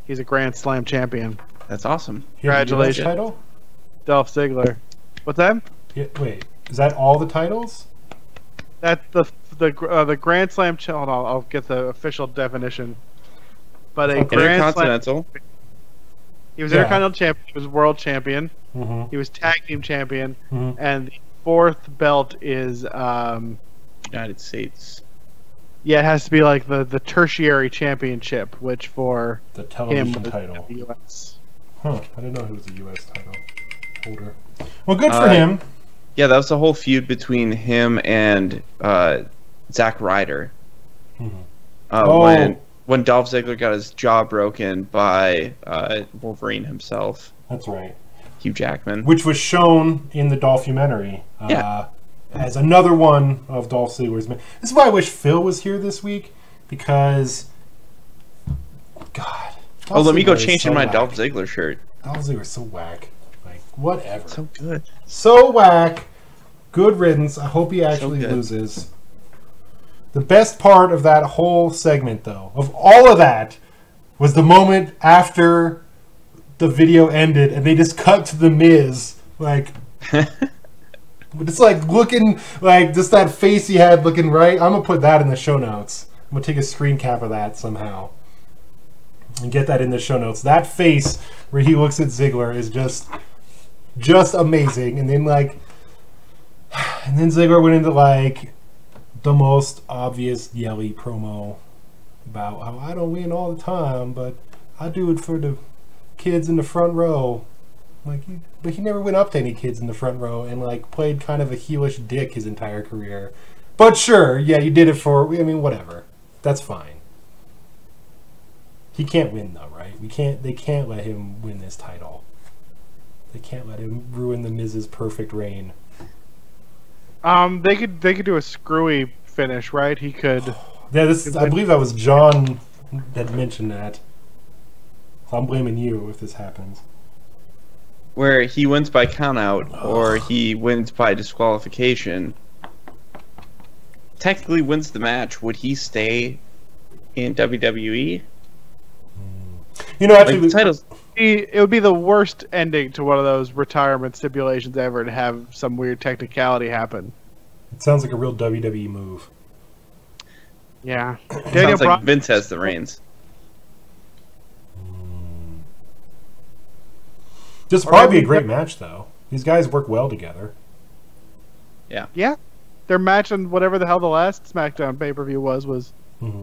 a Grand Slam champion. That's awesome. Congratulations. title? Dolph Ziggler. What's that? Yeah, wait, is that all the titles? That's the Grand Slam. Hold on, I'll get the official definition. But a Grand Slam. Intercontinental. He was Intercontinental champion. He was world champion. Mm-hmm. He was tag team champion. Mm-hmm. And the fourth belt is United States. yeah, it has to be like the tertiary championship, which for The him television was title. the US. Huh, I didn't know he was a U.S. title holder. Well, good for him. Yeah, that was the whole feud between him and Zack Ryder. Mm-hmm. When Dolph Ziggler got his jaw broken by Wolverine himself. That's right. Hugh Jackman. Which was shown in the Dolphumentary as another one of Dolph Ziggler's. This is why I wish Phil was here this week, because God. Dolph Let me go Ziggler is change so in my whack. Dolph Ziggler shirt. Dolph Ziggler's so whack. Like, whatever. So good. So whack. Good riddance. I hope he actually good. loses. The best part of that whole segment, though, of all of that, was the moment after the video ended and they just cut to the Miz, like, it's like looking like just that face he had looking right. I'm gonna put that in the show notes. I'm gonna take a screen cap of that somehow and get that in the show notes. That face where he looks at Ziggler is just amazing. And then Ziggler went into like the most obvious yelly promo about how I don't win all the time, but I do it for the kids in the front row. But he never went up to any kids in the front row and like played kind of a heelish dick his entire career. But sure, yeah, you did it for. I mean, whatever. That's fine. He can't win though, right? They can't let him win this title. They can't let him ruin the Miz's perfect reign. They could do a screwy finish, right? He could. Yeah, I believe that was John that mentioned that. So I'm blaming you if this happens. Where he wins by countout or he wins by disqualification. Technically wins the match. Would he stay in WWE? You know, actually, Like, the titles. It would be the worst ending to one of those retirement stipulations ever to have some weird technicality happen. it sounds like a real WWE move. Yeah. Sounds like Vince has the reins. This would probably be a great match, though. These guys work well together. Yeah. Their match on whatever the hell the last SmackDown pay-per-view was. Mm-hmm.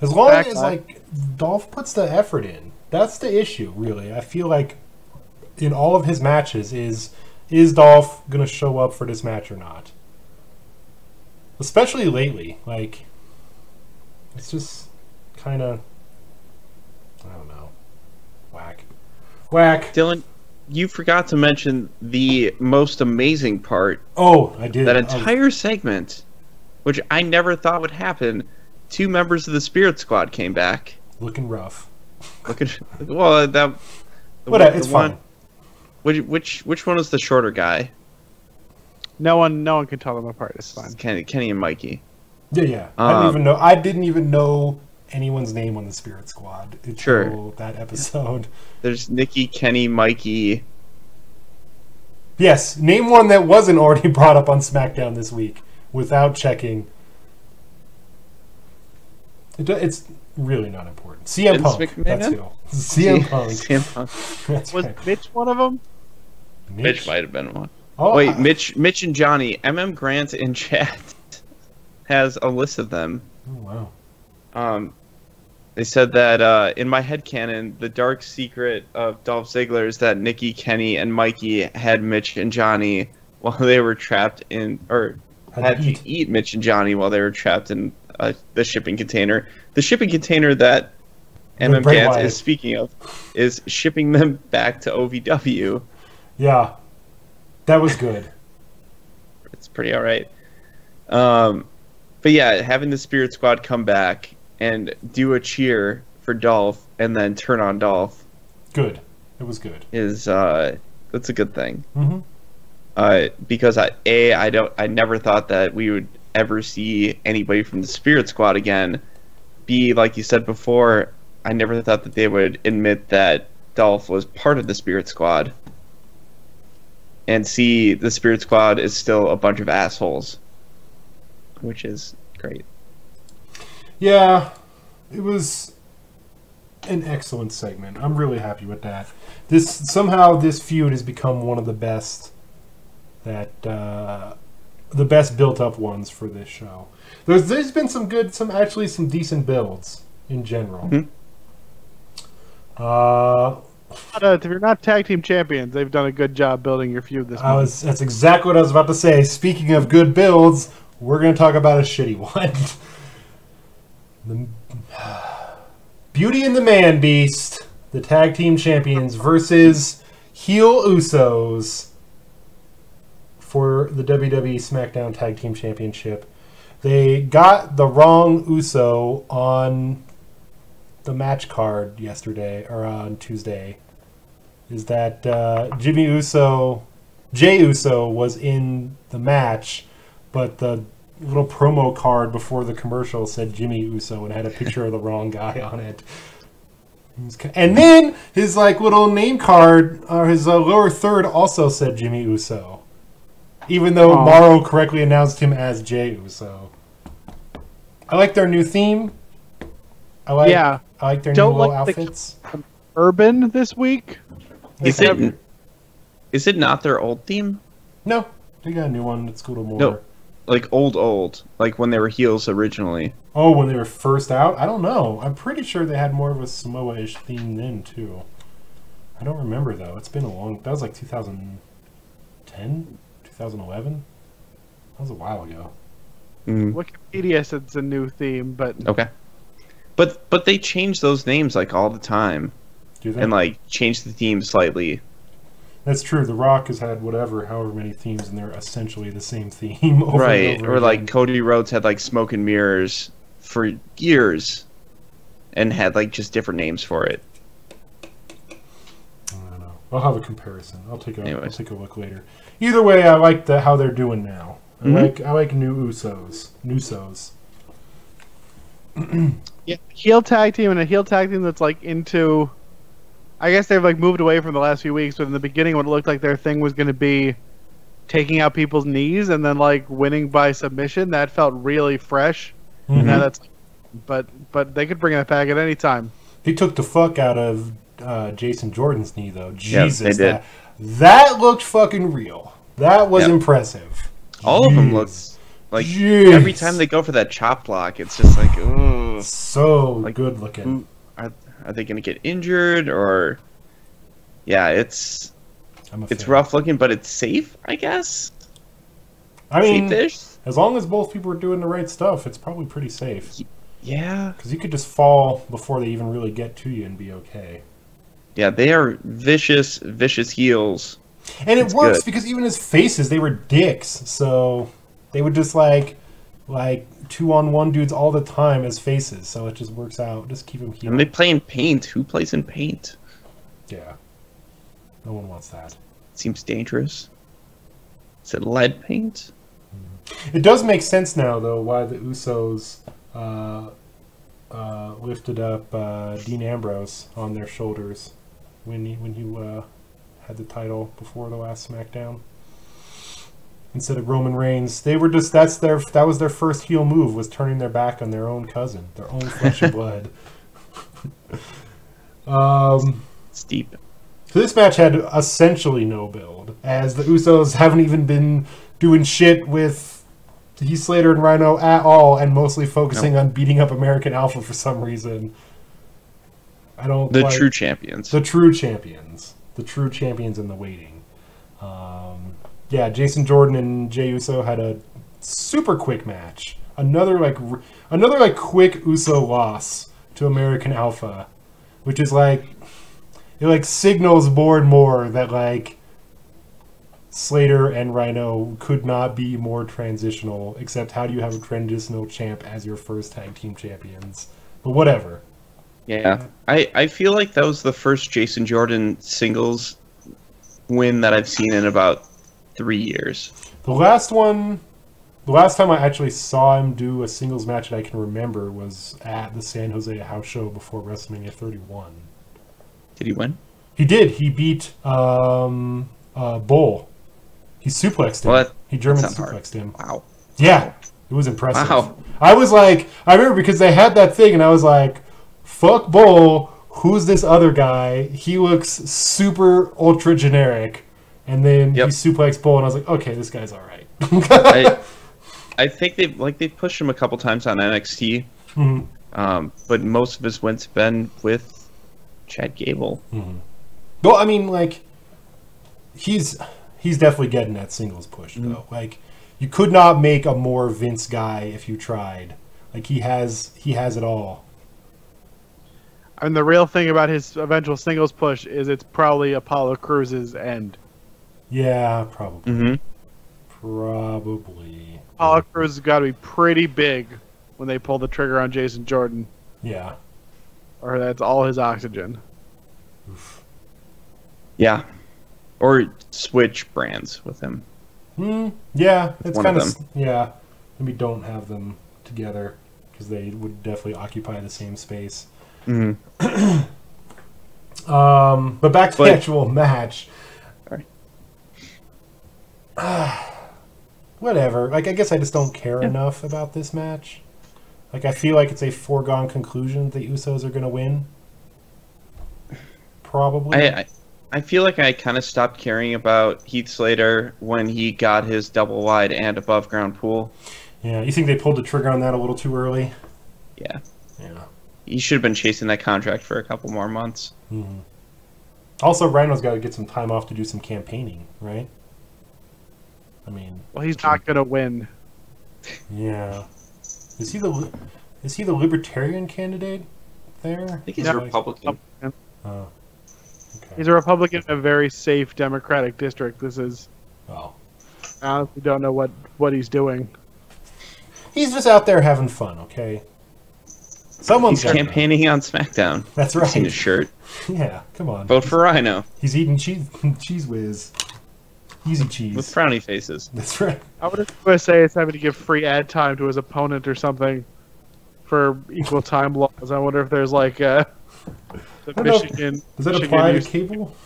As long as Backlash. like Dolph puts the effort in, that's the issue. Really, I feel like in all of his matches, is Dolph gonna show up for this match or not? Especially lately, like it's just kind of I don't know, whack. Dylan, you forgot to mention the most amazing part. Oh, I did. That entire segment, which I never thought would happen. 2 members of the Spirit Squad came back. Looking rough. Well, that. It's fine. Which one was the shorter guy? No one can tell them apart. It's fine. Kenny and Mikey. Yeah. I didn't even know anyone's name on the Spirit Squad until that episode. There's Nikki, Kenny, Mikey. Yes, name one that wasn't already brought up on SmackDown this week without checking. It's really not important. CM Vince Punk. McMahon? That's who. CM Punk. CM Punk. That's Was right. Mitch one of them? Mitch might have been one. Oh, Wait, Mitch and Johnny. Grant in chat has a list of them. Oh, wow. They said that in my headcanon, the dark secret of Dolph Ziggler is that Nikki, Kenny, and Mikey had Mitch and Johnny while they were trapped in, or had to eat Mitch and Johnny while they were trapped in the shipping container. The shipping container that MM is speaking of is shipping them back to OVW. Yeah, that was good. It's pretty all right. But yeah, having the Spirit Squad come back and do a cheer for Dolph and then turn on Dolph. Good. It was good. That's a good thing. Mm-hmm. Because I never thought that we would ever see anybody from the Spirit Squad again. Like you said before, I never thought that they would admit that Dolph was part of the Spirit Squad. And see the Spirit Squad is still a bunch of assholes. Which is great. Yeah, it was an excellent segment. I'm really happy with that. Somehow this feud has become one of the best the best built up ones for this show. There's been some decent builds in general. If you're not tag team champions, they've done a good job building your feud this month. That's exactly what I was about to say. Speaking of good builds, we're going to talk about a shitty one. Beauty and the Man Beast, the tag team champions, versus heel Usos for the WWE SmackDown Tag Team Championship. They got the wrong Uso on the match card yesterday, or on Tuesday. Is that Jey Uso was in the match, but the little promo card before the commercial said Jimmy Uso and had a picture of the wrong guy on it. And then his little name card, or his lower third, also said Jimmy Uso, even though Morrow correctly announced him as Jey Uso. I like their new theme. I like their new little outfits. Urban this week. Is it not their old theme? No, they got a new one. It's a little more. No, like old, like when they were heels originally. Oh, when they were first out? I don't know. I'm pretty sure they had more of a Samoa-ish theme then too. I don't remember though. It's been a long. That was like 2010, 2011. That was a while ago. Wikipedia said it's a new theme, but okay. But they change those names all the time. Do they? And change the theme slightly. That's true. The Rock has had however many themes, and they're essentially the same theme over right. and over Or again. Cody Rhodes had Smoke and Mirrors for years, and had just different names for it. I don't know. I'll have a comparison. I'll take a look later. Either way, I like how they're doing now. I like new Usos. Yeah, heel tag team and a heel tag team that's into. I guess they've moved away from the last few weeks, but in the beginning, when it looked like their thing was going to be taking out people's knees and then winning by submission, that felt really fresh. And now that's, but they could bring that back at any time. They took the fuck out of Jason Jordan's knee, though. Jesus, yes, they did. That looked fucking real. That was impressive. All of them looked every time they go for that chop block, it's just ooh, so good looking. Are they going to get injured or? Yeah, it's rough looking, but it's safe, I guess. I mean, safe-ish? As long as both people are doing the right stuff, it's probably pretty safe. Yeah, because you could just fall before they even really get to you and be okay. Yeah, they are vicious heels. And it works because even as faces, they were dicks. So they would just 2-on-1 dudes all the time as faces. So it just works out. Just keep them healed. And they play in paint. Who plays in paint? Yeah. No one wants that. Seems dangerous. Is it lead paint? It does make sense now, though, why the Usos lifted up Dean Ambrose on their shoulders when he had the title before the last SmackDown. Instead of Roman Reigns, they were just that was their first heel move, was turning their back on their own cousin, their own flesh and blood. Steep. So this match had essentially no build, as the Usos haven't even been doing shit with Heath Slater and Rhino at all, and mostly focusing on beating up American Alpha for some reason. True champions. The true champions. The true champions in the waiting. Yeah, Jason Jordan and Jey Uso had a super quick match. Another quick Uso loss to American Alpha, which is like it like signals more and more that like Slater and Rhino could not be more transitional. Except how do you have a transitional champ as your first tag team champions? But whatever. Yeah, I feel like that was the first Jason Jordan singles win that I've seen in about 3 years. The last time I actually saw him do a singles match that I can remember was at the San Jose house show before WrestleMania 31. Did he win? He did. He beat Bull. He suplexed him. What? He German suplexed him. Wow. Yeah, it was impressive. Wow. I remember because they had that thing, and I was like, fuck Bull. Who's this other guy? He looks super ultra generic. And then he suplexed Bull, and I was like, okay, this guy's all right. I think they've pushed him a couple times on NXT, but most of his wins have been with Chad Gable. Mm-hmm. Well, I mean, like he's definitely getting that singles push though. Like you could not make a more Vince guy if you tried. Like he has it all. And the real thing about his eventual singles push is it's probably Apollo Cruz's end. Yeah, probably. Mm-hmm. Probably. Apollo Crews has got to be pretty big when they pull the trigger on Jason Jordan. Yeah. Or that's all his oxygen. Oof. Yeah. Or switch brands with him. Yeah, it's One kind of of them. yeah. Maybe don't have them together because they would definitely occupy the same space. Mm-hmm. But back to the actual match. Whatever. Like, I guess I just don't care enough about this match. Like, I feel like it's a foregone conclusion that the Usos are going to win. Probably. I feel like I kind of stopped caring about Heath Slater when he got his double wide and above ground pool. Yeah, you think they pulled the trigger on that a little too early? Yeah. Yeah. He should have been chasing that contract for a couple more months. Mm-hmm. Also, Rhino's got to get some time off to do some campaigning, right? I mean, Well, he's not going to win. yeah. Is he the libertarian candidate there? I think he's a Republican. Oh, okay. He's a Republican in a very safe Democratic district. This is... Oh. I honestly don't know what he's doing. He's just out there having fun, okay? Someone's He's campaigning on SmackDown. That's right. I've seen his shirt. Yeah, come on. Vote for Rhino. He's eating cheese whiz. Easy cheese. With frowny faces. That's right. I would say it's having to give free ad time to his opponent or something for equal time laws. I wonder if there's like the Michigan. Does that apply to cable?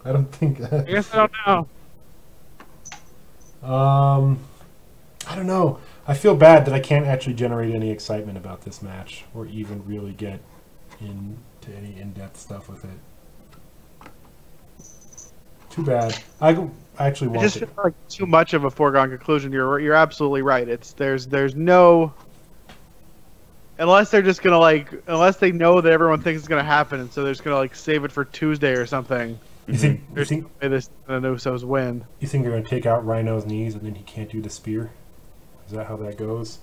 I don't think. I guess I don't know. I don't know. I feel bad that I can't actually generate any excitement about this match or even really get into any in-depth stuff with it. Too bad. I actually want It just feels like too much of a foregone conclusion. You're absolutely right. There's no, unless they're just gonna unless they know that everyone thinks it's gonna happen, and so they're just gonna save it for Tuesday or something. You think this the Usos win? You think they're gonna take out Rhino's knees and then he can't do the spear? Is that how that goes?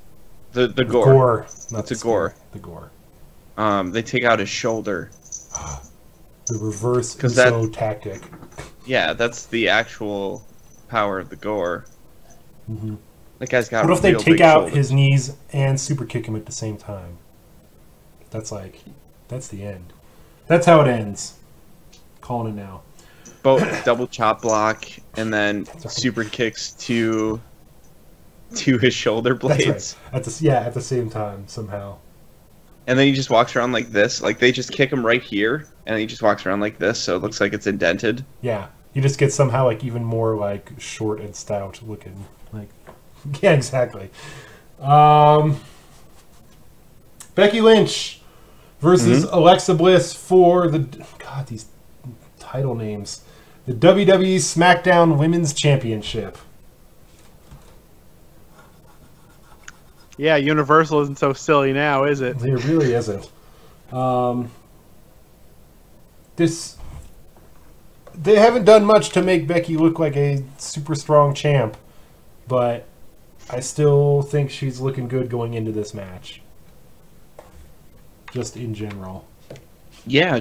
The gore. Gore. Not the gore. The gore. They take out his shoulder. The reverse Uso tactic. Yeah, that's the actual power of the gore. Mm-hmm. That guy's got. What if they take out shoulders. his knees and super kick him at the same time? That's the end. That's how it ends. Calling it now. Both double chop block and then super kicks to his shoulder blades. That's right. At the same time somehow. And then he just walks around like this. Like they just kick him right here, and he just walks around like this, so it looks like it's indented. Yeah, he just gets somehow even more short and stout looking. Yeah, exactly. Becky Lynch versus Alexa Bliss for these title names. The WWE SmackDown Women's Championship. Yeah, Universal isn't so silly now, is it? It really isn't. They haven't done much to make Becky look like a super strong champ, but I still think she's looking good going into this match. Just in general. Yeah,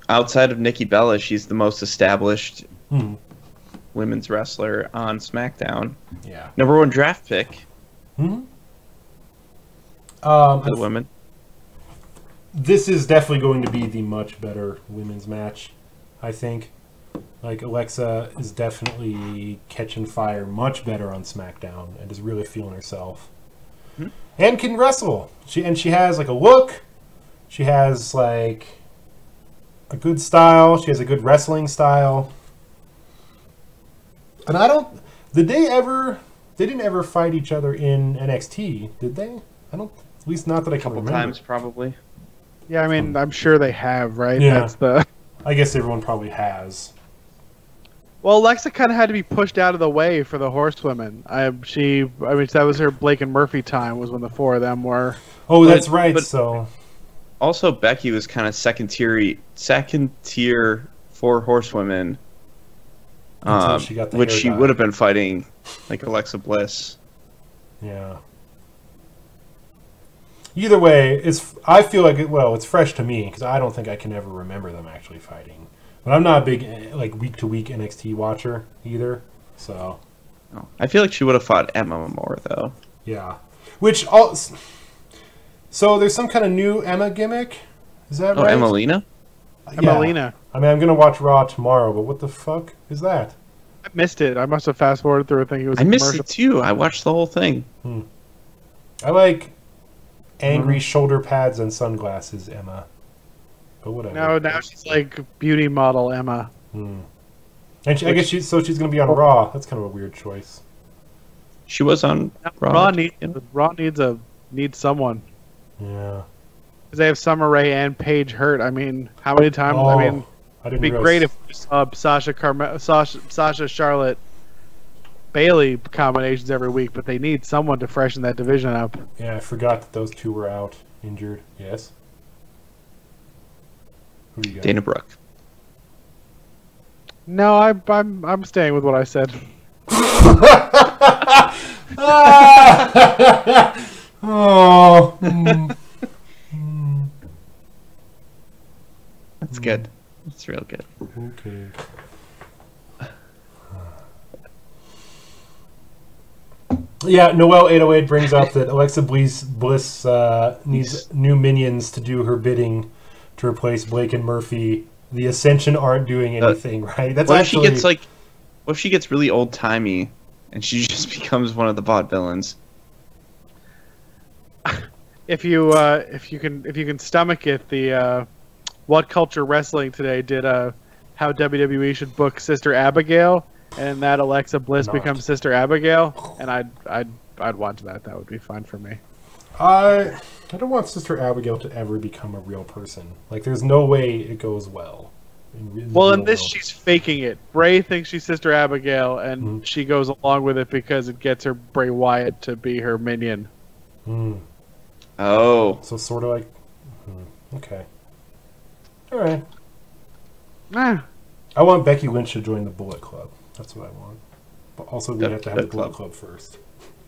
outside of Nikki Bella, she's the most established women's wrestler on SmackDown. Yeah. #1 draft pick. For the women. This is definitely going to be the much better women's match, I think. Like, Alexa is definitely catching fire much better on SmackDown and is really feeling herself. And can wrestle. She has, like, a look. She has, like, a good style. She has a good wrestling style. And they didn't ever fight each other in NXT, did they? At least not that I can remember. A couple times, probably. Yeah, I mean, I'm sure they have, right? Yeah. That's I guess everyone probably has. Well, Alexa kind of had to be pushed out of the way for the Horsewomen. That was her Blake and Murphy time, was when the four of them were. Oh, that's right. So also, Becky was kind of second tier for Horsewomen, until she got the which hair she dye. would have been fighting like Alexa Bliss. Yeah. Either way, I feel like it's fresh to me because I don't think I can ever remember them actually fighting. But I'm not a big week to week NXT watcher either. So. Oh, I feel like she would have fought Emma more though. Yeah. So there's some kind of new Emma gimmick. Is that right? Oh, Emelina? Yeah. Emelina. I mean, I'm gonna watch Raw tomorrow, but what the fuck is that? I missed it. I must have fast forwarded through it thinking it was a I missed commercial. it too. I watched the whole thing. I like angry shoulder pads and sunglasses, Emma. But whatever. No, now she's like beauty model Emma. And I guess she's going to be on Raw. That's kind of a weird choice. She was on Raw. Raw needs someone. Yeah. Because they have Summer Rae and Paige Hurt. I mean, how many times? Oh, I mean, it'd be great if Sasha Charlotte Bailey combinations every week, but they need someone to freshen that division up. Yeah, I forgot that those two were out, injured. Yes. Who do you got? Dana Brooke. No, I'm staying with what I said. Oh. That's good. That's real good. Okay. Yeah, Noelle808 brings up that Alexa Bliss needs new minions to do her bidding to replace Blake and Murphy. The Ascension aren't doing anything, right? That's what actually. What if she gets really old timey and she just becomes one of the vaudevillains? If you can stomach it, the What Culture Wrestling today did how WWE should book Sister Abigail, and that Alexa Bliss becomes Sister Abigail, and I'd watch that. That would be fine for me. I don't want Sister Abigail to ever become a real person. Like, there's no way it goes well. In this, she's faking it. Bray thinks she's Sister Abigail, and she goes along with it because it gets her Bray Wyatt to be her minion. Oh. So sort of like... Okay. Alright. Ah. I want Becky Lynch to join the Bullet Club. That's what I want. But also we have to have the Bullet Club first.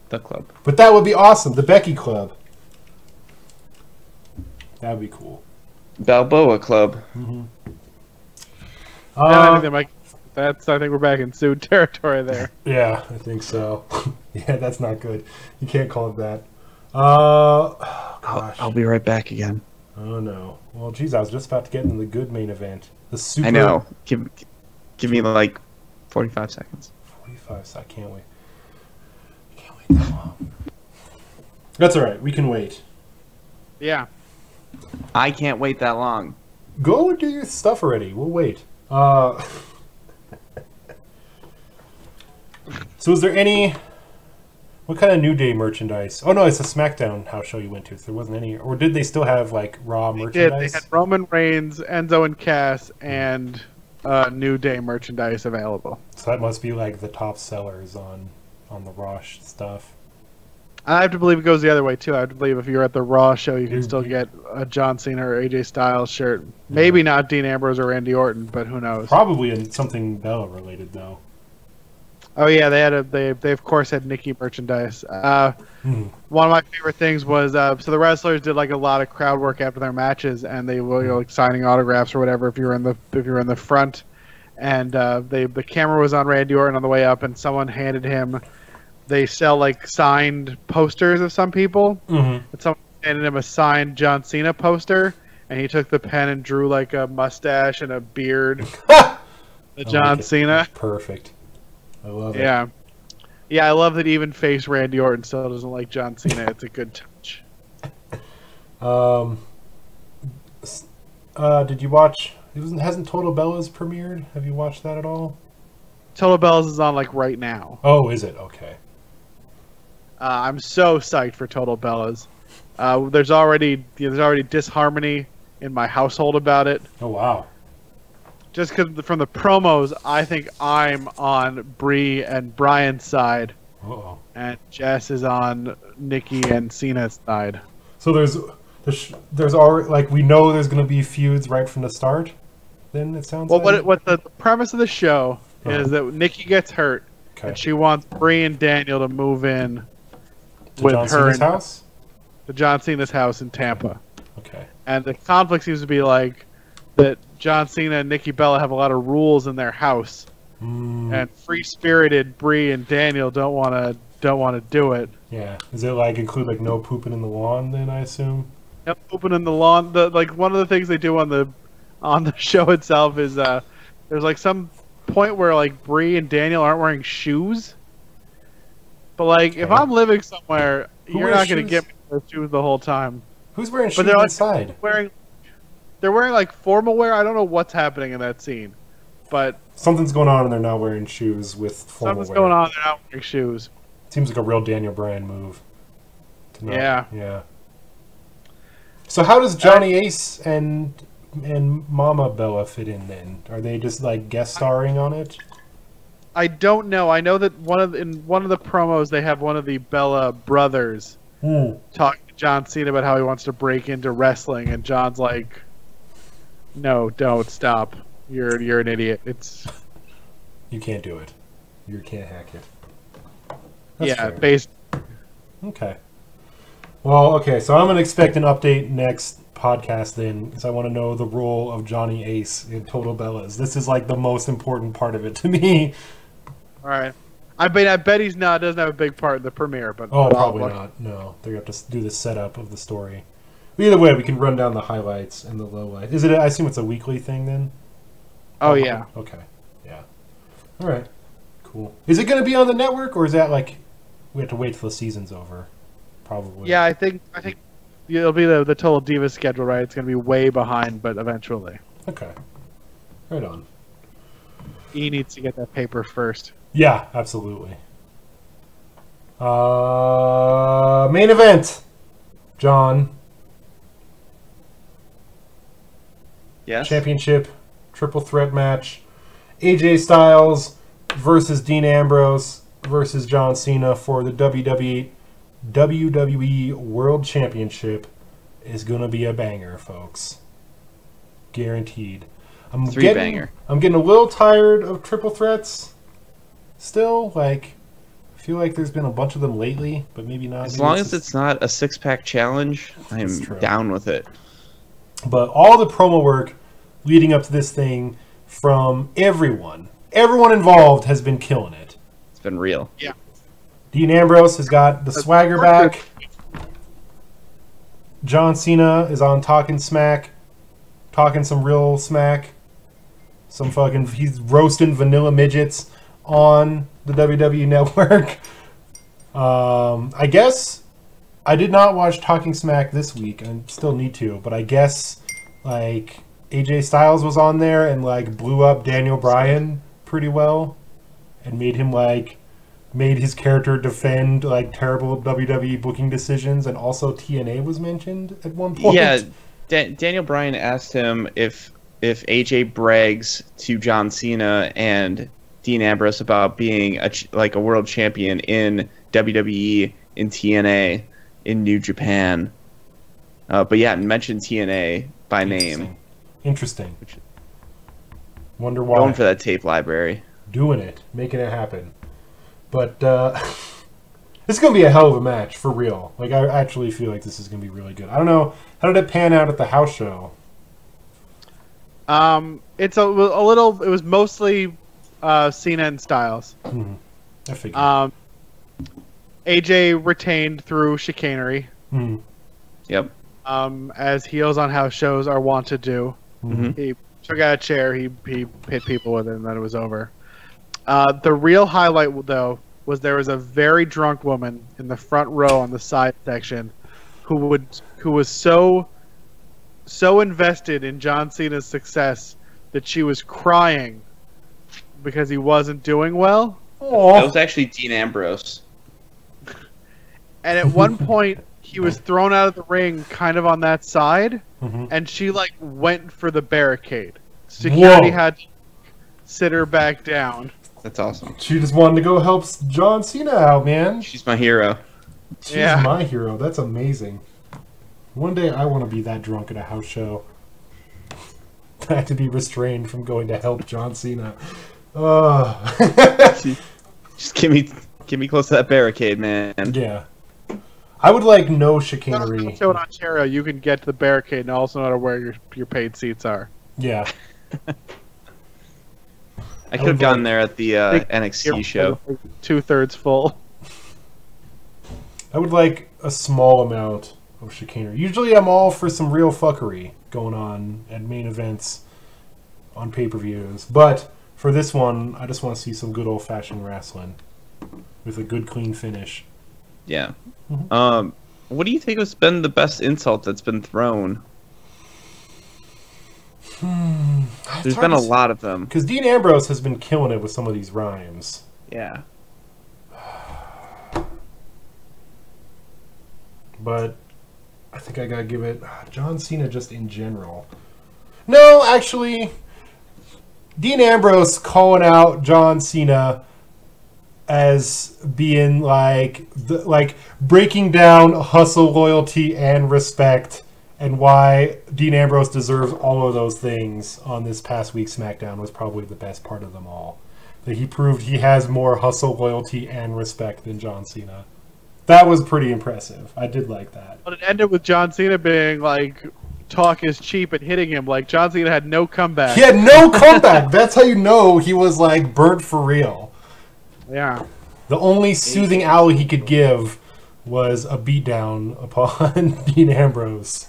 The club. But that would be awesome. The Becky Club. That would be cool. Balboa Club. I think we're back in Sue territory there. Yeah, I think so. Yeah, that's not good. You can't call it that. Gosh. I'll be right back again. Oh no. Well, geez, I was just about to get into the good main event. The super. I know. Give me like 45 seconds. 45 seconds. I can't wait. I can't wait that long. That's all right. We can wait. Yeah. I can't wait that long. Go and do your stuff already. We'll wait. So is there any... What kind of New Day merchandise? Oh, no, it's a SmackDown house show you went to. So there wasn't any... Or did they still have, like, Raw merchandise? They had Roman Reigns, Enzo and Cass, and New Day merchandise available. So that must be, like, the top sellers on the Raw stuff. I have to believe it goes the other way, too. I have to believe if you're at the Raw show, you can still get a John Cena or AJ Styles shirt. Maybe not Dean Ambrose or Randy Orton, but who knows? Probably in something Bella related, though. Oh yeah, they of course had Nikki merchandise. One of my favorite things was so the wrestlers did like a lot of crowd work after their matches, and they were like signing autographs or whatever if you were in the front, and the camera was on Randy Orton on the way up, and someone handed him. They sell like signed posters of some people, and someone handed him a signed John Cena poster, and he took the pen and drew like a mustache and a beard. The John Cena. Perfect. I love it. Yeah. Yeah, I love that even face Randy Orton still doesn't like John Cena. It's a good touch. Did you watch... Hasn't Total Bellas premiered? Have you watched that at all? Total Bellas is on like right now. Oh, is it? Okay. I'm so psyched for Total Bellas. There's already disharmony in my household about it. Oh, wow. Just because from the promos, I think I'm on Bree and Brian's side, and Jess is on Nikki and Cena's side. So there's already, like, we know there's going to be feuds right from the start. Then it sounds. Well, like? what the premise of the show is that Nikki gets hurt, and she wants Bree and Daniel to move in to with John Cena's house. To John Cena's house in Tampa. Okay. And the conflict seems to be like that. John Cena and Nikki Bella have a lot of rules in their house, and free-spirited Bree and Daniel don't want to do it. Yeah, is it like include like no pooping in the lawn? Then I assume. Yep, pooping in the lawn. Like one of the things they do on the show itself is there's like some point where like Bree and Daniel aren't wearing shoes, but like if I'm living somewhere, you're not going to get me those shoes the whole time. Who's wearing shoes inside? They're wearing like formal wear. I don't know what's happening in that scene, but something's going on and they're not wearing shoes with formal wear. Something's going on. They're not wearing shoes. Seems like a real Daniel Bryan move. Yeah. Yeah. So how does Johnny Ace and Mama Bella fit in then? Are they just like guest starring on it? I don't know. I know that in one of the promos they have one of the Bella brothers talking to John Cena about how he wants to break into wrestling, and John's like, "No, don't stop. You're an idiot. You can't do it. You can't hack it." That's based. Okay. Well, okay. So I'm gonna expect an update next podcast then, because I want to know the role of Johnny Ace in Total Bellas. This is like the most important part of it to me. All right. I bet he's not. Doesn't have a big part in the premiere, but probably not. No, they have to do the setup of the story. But either way, we can run down the highlights and the lowlights. Is it? I assume it's a weekly thing then. Oh yeah. Okay. Yeah. All right. Cool. Is it going to be on the network, or is that like we have to wait till the season's over? Probably. Yeah, I think it'll be the Total Divas schedule, right? It's going to be way behind, but eventually. Okay. Right on. E needs to get that paper first. Yeah, absolutely. Main event, John. Yes. Championship triple threat match. AJ Styles versus Dean Ambrose versus John Cena for the WWE World Championship is going to be a banger, folks. Guaranteed. I'm getting a little tired of triple threats. Still, like, I feel like there's been a bunch of them lately, but maybe not. As long as it's not a six-pack challenge, I'm down with it. But all the promo work leading up to this thing from everyone involved has been killing it. It's been real. Yeah. Dean Ambrose has got the swagger back. John Cena is on talking smack, talking some real smack. He's roasting vanilla midgets on the WWE Network. I guess I did not watch Talking Smack this week. I still need to, but I guess like AJ Styles was on there and like blew up Daniel Bryan pretty well and made his character defend like terrible WWE booking decisions, and also TNA was mentioned at one point. Yeah, Daniel Bryan asked him if AJ brags to John Cena and Dean Ambrose about being a world champion in WWE, in TNA, in New Japan. But yeah, mentioned TNA by name. Interesting. Wonder why. Going for that tape library. Doing it. Making it happen. But this is going to be a hell of a match, for real. Like, I actually feel like this is going to be really good. I don't know, how did it pan out at the house show? It's a little. It was mostly Cena and Styles. Mm-hmm. I figured. AJ retained through chicanery. Mm-hmm. Yep. As heels on house shows are wont to do. Mm-hmm. He took out a chair, he hit people with it, and then it was over. The real highlight, though, was there was a very drunk woman in the front row on the side section who was so invested in John Cena's success that she was crying because he wasn't doing well. Aww. That was actually Dean Ambrose. And at one point, he was thrown out of the ring kind of on that side, and she, like, went for the barricade. Security had to sit her back down. That's awesome. She just wanted to go help John Cena out, man. She's my hero. She's my hero. That's amazing. One day I want to be that drunk at a house show. I have to be restrained from going to help John Cena. Just give me close to that barricade, man. Yeah. I would like no chicanery. So in Ontario, you can get to the barricade and also know where your paid seats are. Yeah. I could have gotten there at the NXT show. 2/3 full. I would like a small amount of chicanery. Usually I'm all for some real fuckery going on at main events on pay-per-views. But for this one, I just want to see some good old-fashioned wrestling with a good, clean finish. Yeah. What do you think has been the best insult that's been thrown? There's been a lot of them. Because Dean Ambrose has been killing it with some of these rhymes. Yeah. But I think I gotta give it John Cena just in general. No, actually, Dean Ambrose calling out John Cena as being like breaking down hustle, loyalty, and respect, and why Dean Ambrose deserves all of those things on this past week's SmackDown was probably the best part of them all. That he proved he has more hustle, loyalty, and respect than John Cena. That was pretty impressive. I did like that. But it ended with John Cena being like, talk is cheap and hitting him. Like, John Cena had no comeback. He had no comeback. That's how you know he was like burnt for real. Yeah. The only soothing alley he could give was a beatdown upon Dean Ambrose.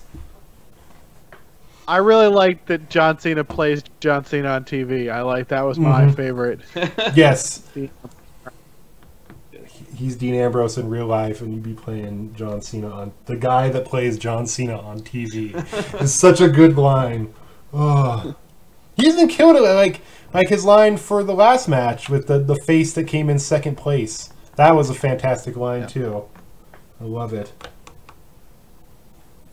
I really liked that John Cena plays John Cena on TV. That was my favorite. Yes. He's Dean Ambrose in real life, and you'd be playing John Cena on... The guy that plays John Cena on TV. It's such a good line. Oh. He's been killing it. Like his line for the last match with the face that came in second place. That was a fantastic line, too. I love it.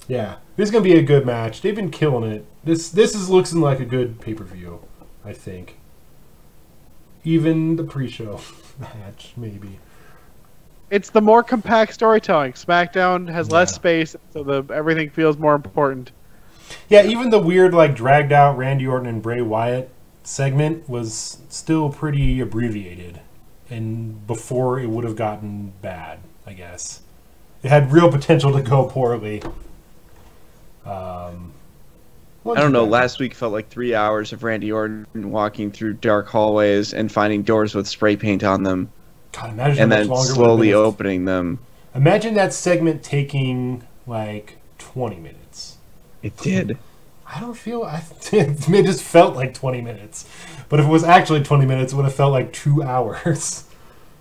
Yeah. This is going to be a good match. They've been killing it. This is looking like a good pay-per-view, I think. Even the pre-show match, maybe. It's the more compact storytelling. SmackDown has less space, so everything feels more important. Yeah, even the weird, dragged out Randy Orton and Bray Wyatt segment was still pretty abbreviated, and before it would have gotten bad, I guess. It had real potential to go poorly. I don't know, last week felt like 3 hours of Randy Orton walking through dark hallways and finding doors with spray paint on them. God, imagine and then slowly opening them. Imagine that segment taking 20 minutes. It did. I don't feel... it just felt like 20 minutes. But if it was actually 20 minutes, it would have felt like 2 hours.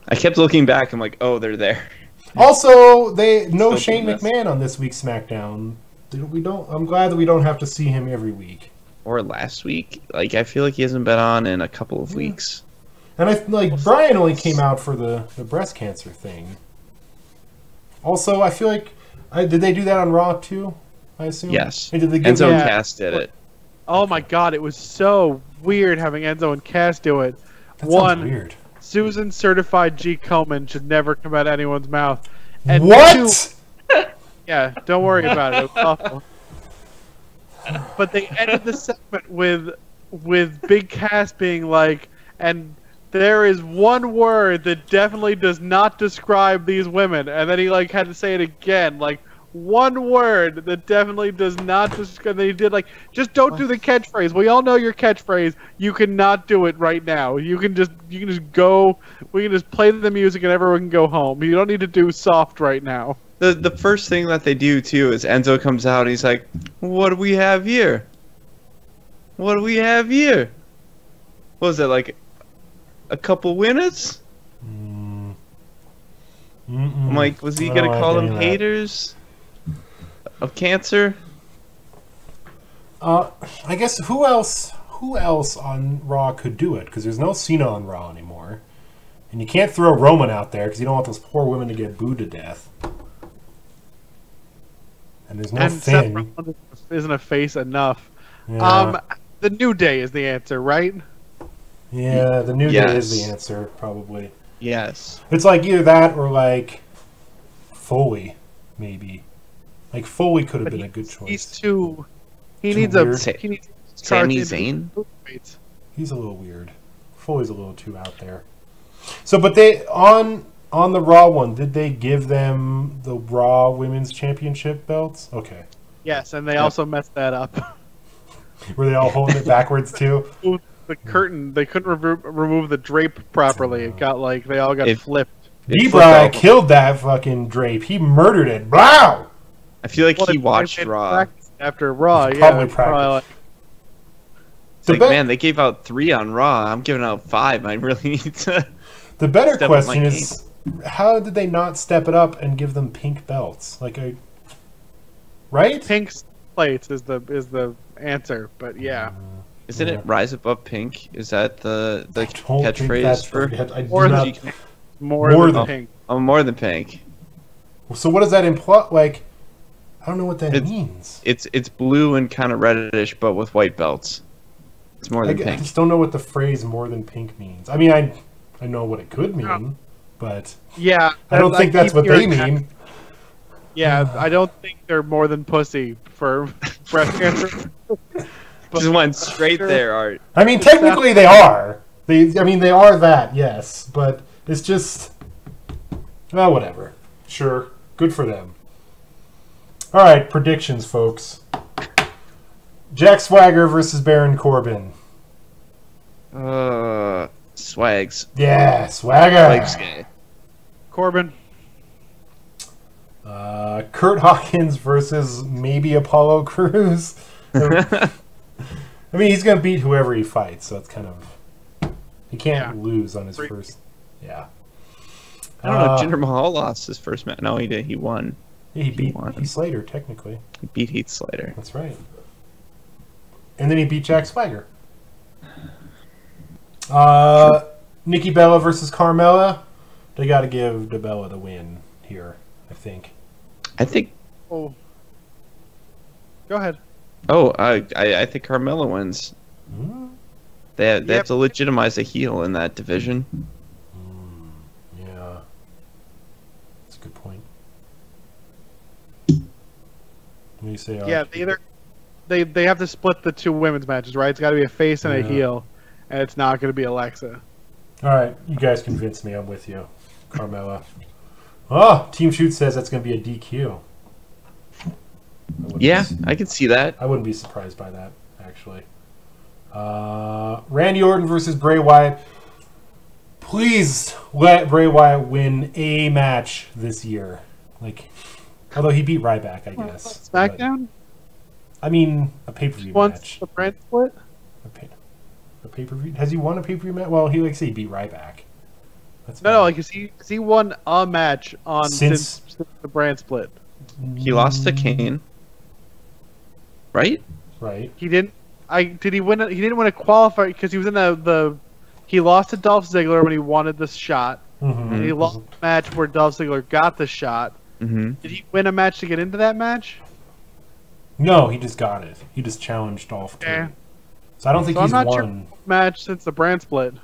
I kept looking back. I'm like, oh, they're there. Also, no Shane McMahon on this week's SmackDown. I'm glad that we don't have to see him every week. Or last week. I feel like he hasn't been on in a couple of weeks. And Brian only came out for the breast cancer thing. Also, I feel like... did they do that on Raw, too? I assume? Yes. Did they give Enzo and Cass did it. Oh my god, it was so weird having Enzo and Cass do it. That sounds weird. Susan certified G. Komen should never come out of anyone's mouth. And what? Yeah, don't worry about it. It was awful. But they ended the segment with Big Cass being like, and there is one word that definitely does not describe these women, and then he like had to say it again, like one word that definitely does not describe. They did like just don't do the catchphrase. We all know your catchphrase. You cannot do it right now. You can just go. We can just play the music and everyone can go home. You don't need to do soft right now. The first thing that they do too is Enzo comes out and he's like, "What do we have here? What do we have here? What was it, like a couple winners?" I'm like, was he gonna call them haters of cancer? I guess who else on Raw could do it? Because there's no Cena on Raw anymore, and you can't throw Roman out there because you don't want those poor women to get booed to death. And there's no Finn. Isn't a face enough. Yeah. The New Day is the answer, right? Yeah, the New Day is the answer, probably. Yes. It's like either that or like Foley, maybe. Like Foley could have been a good choice. He's too. He Too needs weird. he needs Sami Zayn? He's a little weird. Foley's a little too out there. So, but they on the Raw one, did they give them the Raw Women's Championship belts? Okay. Yes, and they also messed that up. Were they all holding it backwards too? The curtain, they couldn't remove the drape properly. It got like they all got flipped. D-Bry killed that fucking drape. He murdered it. Wow. I feel like he watched Raw. After Raw, Probably like, it's like, man, they gave out 3 on Raw. I'm giving out 5. I really need to. The better question is, how did they not step it up and give them pink belts? Like right? Pink plates is the answer, but yeah. Isn't it Rise Above Pink? Is that the catchphrase for? More than pink. Oh, more than pink. So what does that imply? Like, I don't know what that means. It's blue and kind of reddish, but with white belts. It's more than pink. I just don't know what the phrase "more than pink" means. I mean, I know what it could mean, but yeah, I don't think that's what they mean. Yeah, I don't think they're more than pussy for breast cancer. Just went straight there, Art. I mean, technically they are. They are that, yes, but it's just, well, whatever. Sure, good for them. All right, predictions, folks. Jack Swagger versus Baron Corbin. Swags. Yeah, Swagger. Corbin. Kurt Hawkins versus maybe Apollo Crews. I mean, he's going to beat whoever he fights, so it's kind of... He can't lose on his first... Yeah. I don't know. Jinder Mahal lost his first match. No, he did. He won. Yeah, he beat Heath Slater, technically. He beat Heath Slater. That's right. And then he beat Jack Swagger. Nikki Bella versus Carmella. They got to give DeBella the win here, I think. Oh. Go ahead. Oh, I think Carmella wins. They have to legitimize a heel in that division. Yeah. That's a good point. What do you say? Yeah, they have to split the 2 women's matches, right? It's got to be a face and a heel, and it's not going to be Alexa. All right, you guys convinced me. I'm with you, Carmella. Oh, Team Shoot says that's going to be a DQ. Yeah, I can see that. I wouldn't be surprised by that, actually. Randy Orton versus Bray Wyatt. Please let Bray Wyatt win a match this year. Like, although he beat Ryback, I guess. Smackdown? But, I mean, a pay-per-view match. The brand split? A pay-per-view? Has he won a pay-per-view match? Well, he he beat Ryback. No, like he won a match on since the brand split. He lost to Kane. Right? Right. He didn't. Did he win? He didn't win a qualifier because he was in the. He lost to Dolph Ziggler when he wanted this shot, and he lost a match where Dolph Ziggler got the shot. Did he win a match to get into that match? No, he just got it. He just challenged Dolph. Yeah. So I don't think he's I'm not won. Sure match since the brand split.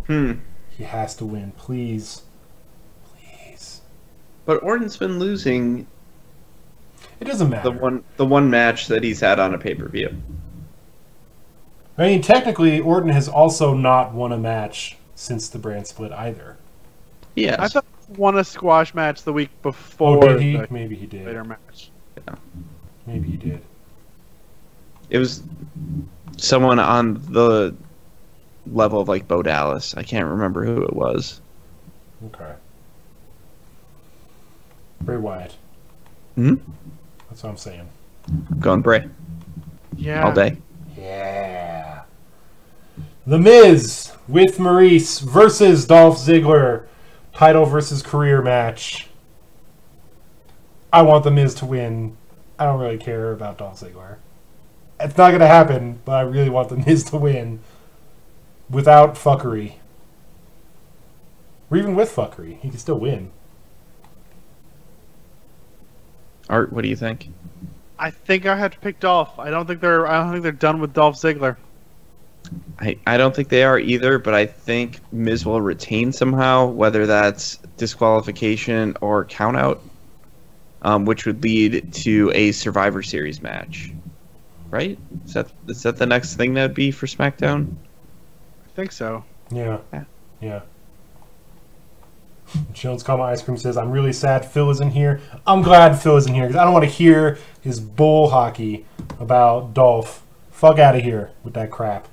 He has to win, please. Please. But Orton's been losing. It doesn't matter. The one match that he's had on a pay-per-view. I mean, technically, Orton has also not won a match since the brand split either. Yes. I thought he won a squash match the week before. Oh, did he? The Maybe he did. later match. Yeah. Maybe he did. It was someone on the level of like Bo Dallas. I can't remember who it was. Okay. Bray Wyatt. Hmm? That's what I'm saying. I'm going Bray Yeah. all day. Yeah. The Miz with Maurice versus Dolph Ziggler. Title versus career match. I want The Miz to win. I don't really care about Dolph Ziggler. It's not going to happen, but I really want The Miz to win. Without fuckery. Or even with fuckery. He can still win. Art, what do you think? I think I have to pick Dolph. I don't think they're done with Dolph Ziggler. I don't think they are either, but I think Miz will retain somehow, whether that's disqualification or countout, which would lead to a Survivor Series match. Right? Is that the next thing that would be for SmackDown? I think so. Yeah. Yeah. Jones Comma Ice Cream says, I'm really sad Phil isn't here. I'm glad Phil isn't here because I don't want to hear his bull hockey about Dolph. Fuck out of here with that crap.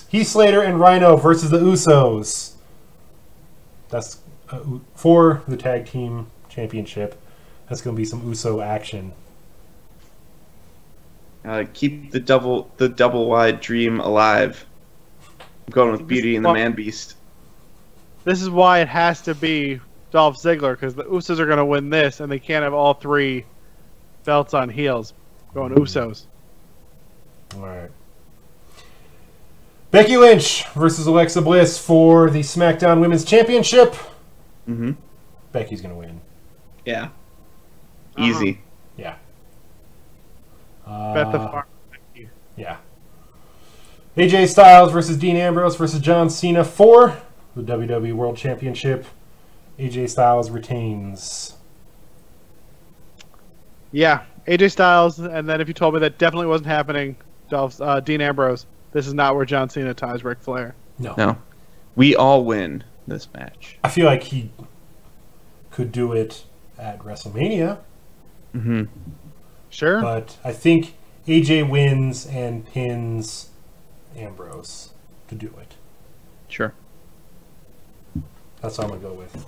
Heath Slater and Rhino versus the Usos. That's for the tag team championship. That's going to be some Uso action. Keep the double wide dream alive. I'm going with Beauty and the Man Beast. This is why it has to be Dolph Ziggler, because the Usos are going to win this, and they can't have all three belts on heels. Going Usos. All right. Becky Lynch versus Alexa Bliss for the SmackDown Women's Championship. Mm-hmm. Becky's going to win. Yeah. Easy. Yeah. Bet the farm. Yeah. AJ Styles versus Dean Ambrose versus John Cena for the WWE World Championship. AJ Styles retains. Yeah, AJ Styles, and then if you told me that definitely wasn't happening, Dean Ambrose, this is not where John Cena ties Ric Flair. No. We all win this match. I feel like he could do it at WrestleMania. Mm-hmm. Sure. But I think AJ wins and pins Ambrose to do it. Sure. That's what I'm going to go with.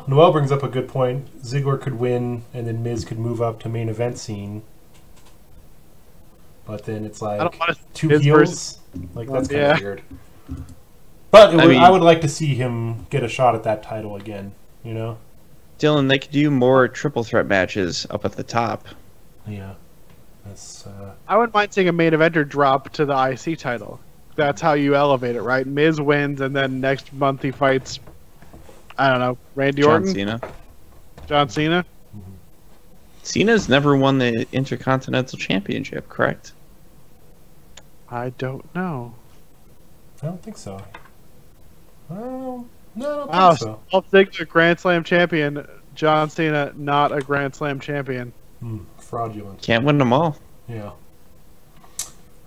Noel brings up a good point. Ziggler could win, and then Miz could move up to main event scene. But then it's like two heels. Like, that's kind of weird. But I would like to see him get a shot at that title again, you know? Dylan, they could do more triple threat matches up at the top. Yeah. That's, I wouldn't mind seeing a main eventer drop to the IC title. That's how you elevate it, right? Miz wins, and then next month he fights, I don't know, Randy Orton? John Cena? Mm-hmm. Cena's never won the Intercontinental Championship, correct? I don't know. I don't think so. No, I don't Wow, think so. Dolph Ziggler, Grand Slam champion. John Cena, not a Grand Slam champion. Fraudulent. Can't win them all. Yeah.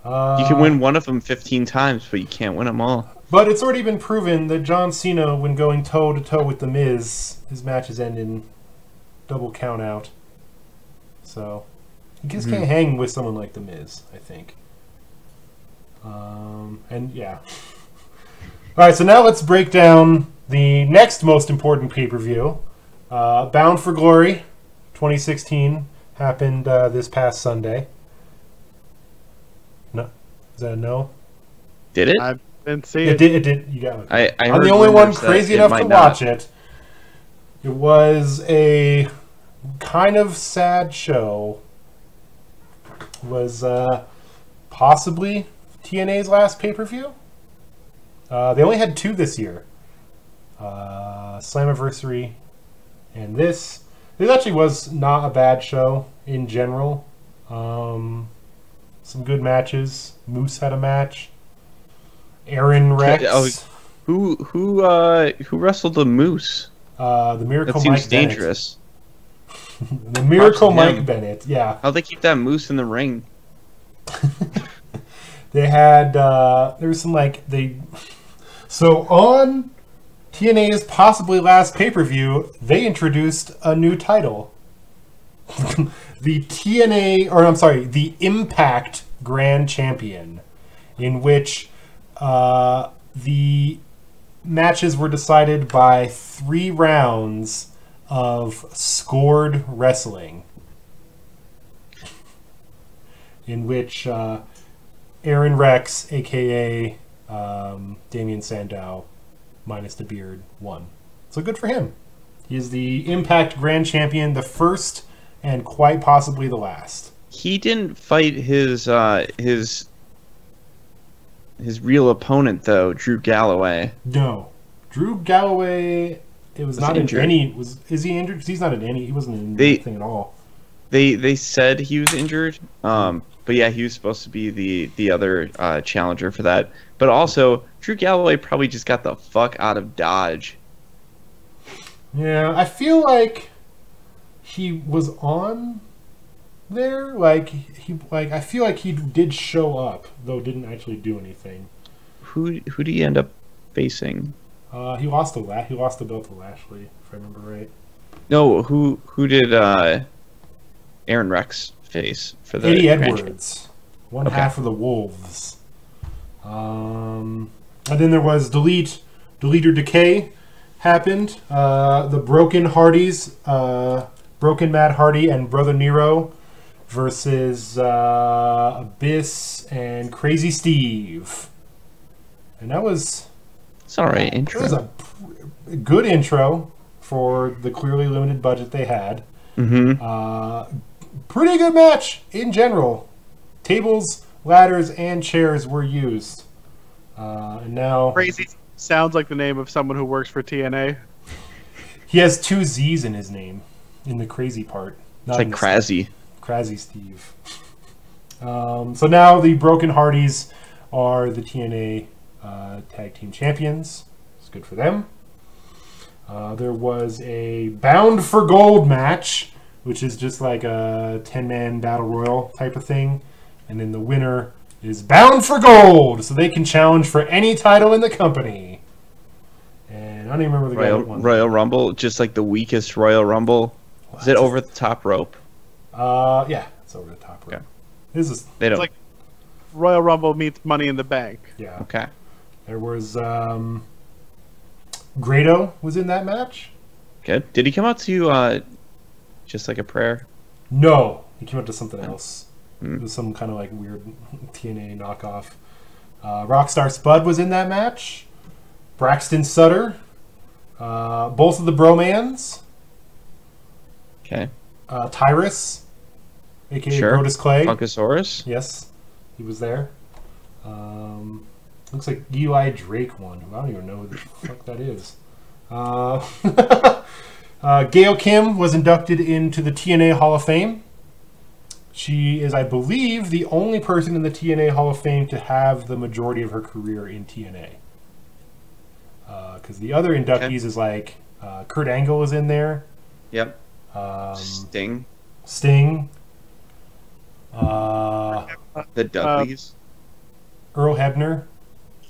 You can win one of them 15 times, but you can't win them all. But it's already been proven that John Cena, when going toe-to-toe with The Miz, his matches end in double count-out. So, he just can't hang with someone like The Miz, I think. And, yeah. Alright, so now let's break down the next most important pay-per-view. Bound for Glory 2016 happened this past Sunday. No, is that a no? Did it? I didn't see It did. You got it. I I'm the only one crazy enough to watch it. It was a kind of sad show. It was possibly TNA's last pay-per-view. They only had 2 this year. Slammiversary and this. This actually was not a bad show in general. Some good matches. Moose had a match. Aaron Rex. Who wrestled the Moose? The Miracle That seems Mike dangerous. Bennett. The Miracle Props to him. Mike Bennett, yeah. How'd they keep that moose in the ring? They had, there was some, like, so on TNA's possibly last pay-per-view, they introduced a new title. The Impact Grand Champion, in which the matches were decided by 3 rounds of scored wrestling, in which Aaron Rex, a.k.a. Damian Sandow, minus the beard, won. So good for him. He is the Impact Grand Champion, the first and quite possibly the last. He didn't fight his real opponent though, Drew Galloway. No, Drew Galloway. It was not injured. in any. Is he injured? 'Cause he's not in any. He wasn't in anything at all. They said he was injured. But yeah, he was supposed to be the other challenger for that. But also, Drew Galloway probably just got the fuck out of Dodge. Yeah, I feel like he was on there. I feel like he did show up, though didn't actually do anything. Who did he end up facing? He lost the belt to Lashley, if I remember right. No, who did Aaron Rex face for the Eddie Grand Edwards, one half of the Wolves. And then there was Delete or Decay happened. The Broken Hardys, Broken Matt Hardy and Brother Nero versus Abyss and Crazy Steve. And that was... It's alright, intro. It was a good intro for the clearly limited budget they had. Mm-hmm. Pretty good match in general. Tables, ladders, and chairs were used. And now... Crazy sounds like the name of someone who works for TNA. He has 2 Z's in his name, in the crazy part. It's like Krasny. Krasny Steve. So now the Broken Hardys are the TNA Tag Team Champions. It's good for them. There was a Bound for Gold match, which is just like a 10-man battle royal type of thing. And then the winner is Bound for Gold, so they can challenge for any title in the company. And I don't even remember the guy that won. Royal Rumble, just like the weakest Royal Rumble. Is it over the top rope? Yeah, it's over the top rope. Okay. This is They don't. It's like Royal Rumble meets Money in the Bank. yeah. Okay. There was Grado was in that match. Good. Did he come out to just like a prayer? No, he came up to something else. Hmm. It was some kind of like weird TNA knockoff. Rockstar Spud was in that match. Braxton Sutter. Both of the Bromans. Okay. Tyrus, aka Sure. Brodus Clay. Funkasaurus? Yes, he was there. Looks like Eli Drake won. I don't even know who the fuck that is. Gail Kim was inducted into the TNA Hall of Fame. She is, I believe, the only person in the TNA Hall of Fame to have the majority of her career in TNA. Because the other inductees is like Kurt Angle is in there. Yep. Sting. The Dudleys. Earl Hebner.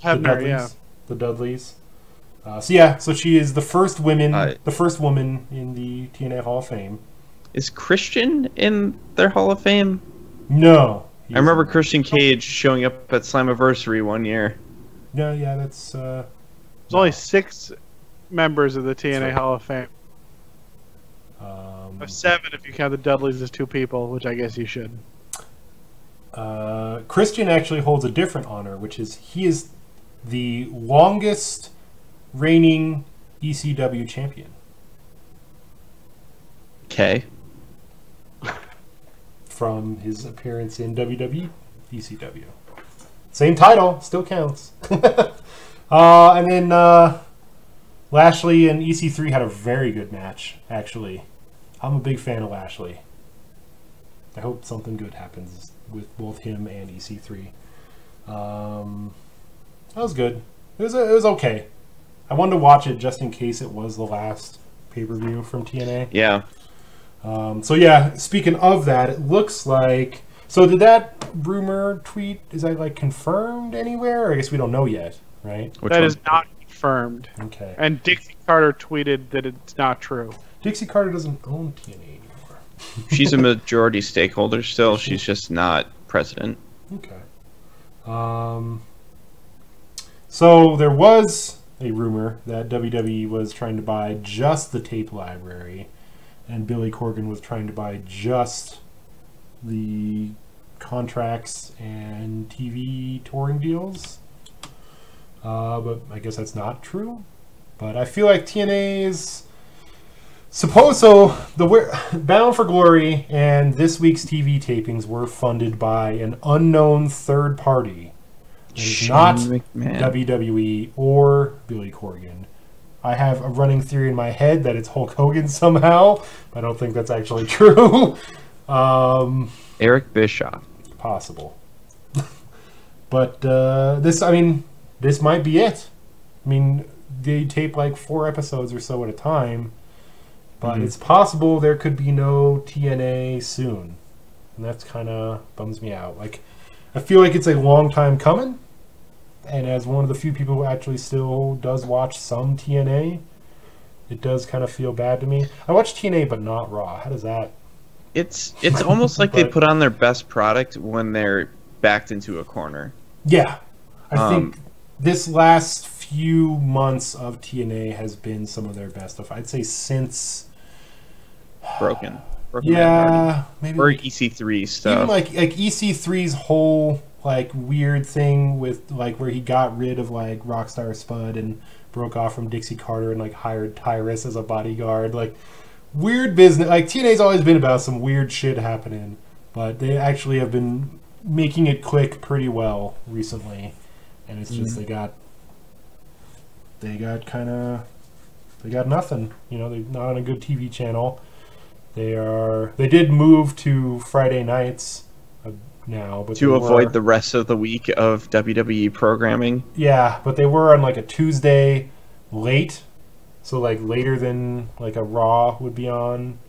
Hebner, The Dudleys. So she is the first woman in the TNA Hall of Fame. Is Christian in their Hall of Fame? No. I remember Christian Cage showing up at Slammiversary one year. No, yeah, that's... There's only 6 members of the TNA right. Hall of Fame. 7 if you count the Dudleys as 2 people, which I guess you should. Christian actually holds a different honor, which is he is the longest reigning ECW champion. Okay. From his appearance in WWE, ECW. Same title, still counts. And then Lashley and EC3 had a very good match, actually. I'm a big fan of Lashley. I hope something good happens with both him and EC3. That was good. It was okay. I wanted to watch it just in case it was the last pay-per-view from TNA. Yeah. So yeah, speaking of that, it looks like... So did that rumor tweet, is that like confirmed anywhere? I guess we don't know yet, right? Which That one? is not confirmed. Okay. And Dixie Carter tweeted that it's not true. Dixie Carter doesn't own TNA anymore. She's a majority stakeholder still. She's just not president. Okay. So there was a rumor that WWE was trying to buy just the tape library, and Billy Corgan was trying to buy just the contracts and TV touring deals. But I guess that's not true. But I feel like TNA is Bound for Glory and this week's TV tapings were funded by an unknown third party. It is not WWE or Billy Corgan. I have a running theory in my head that it's Hulk Hogan somehow, but I don't think that's actually true. Eric Bischoff. Possible. But this might be it. I mean, they tape like 4 episodes or so at a time, but it's possible there could be no TNA soon. And that's kind of bums me out. Like, I feel like it's a long time coming, and as one of the few people who actually still does watch some TNA, it does kind of feel bad to me. I watch TNA, but not Raw. How does that... It's almost like they put on their best product when they're backed into a corner. Yeah. I think this last few months of TNA has been some of their best stuff. I'd say since... Broken yeah, maybe. Or EC3 stuff. Even like EC3's whole like weird thing with like where he got rid of like Rockstar Spud and broke off from Dixie Carter and like hired Tyrus as a bodyguard. Like weird business. Like TNA's always been about some weird shit happening, but they actually have been making it click pretty well recently. And it's just they got nothing. You know, they're not on a good TV channel. They did move to Friday nights now, but to avoid the rest of the week of WWE programming. Yeah, but they were on like a Tuesday late, so like later than like a Raw would be on.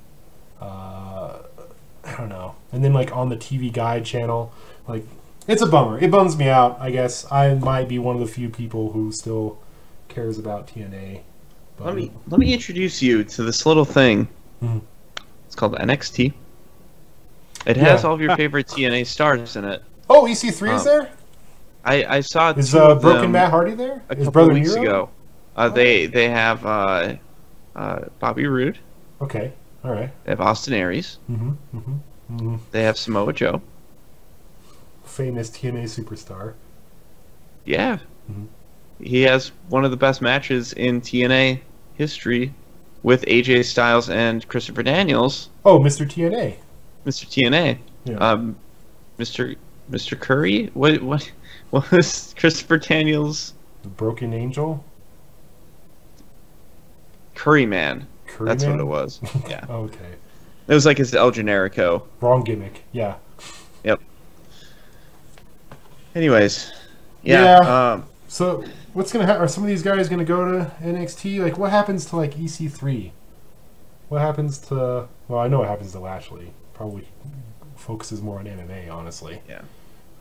I don't know. And then like on the TV Guide channel, like it's a bummer. It bums me out. I guess I might be one of the few people who still cares about TNA. But... Let me introduce you to this little thing. Mhm. It's called NXT. It has all of your favorite TNA stars in it. Oh, EC3 is there? I saw Is two of Broken them Matt Hardy there? a His couple brother weeks Miro? ago. They have Bobby Roode. Okay, all right. They have Austin Aries. They have Samoa Joe. Famous TNA superstar. Yeah. He has one of the best matches in TNA history with AJ Styles and Christopher Daniels. Oh, Mr. TNA. Mr. TNA. Yeah. Mr. Curry? What was Christopher Daniels? The Broken Angel? Curry Man. Curry That's Man? what it was. Yeah. Okay. It was like his El Generico. Wrong gimmick. Yeah. Yep. Anyways. Yeah. So what's gonna happen? Are some of these guys gonna go to NXT? Like, what happens to like EC3? What happens to? Well, I know what happens to Lashley. Probably focuses more on MMA, honestly. Yeah.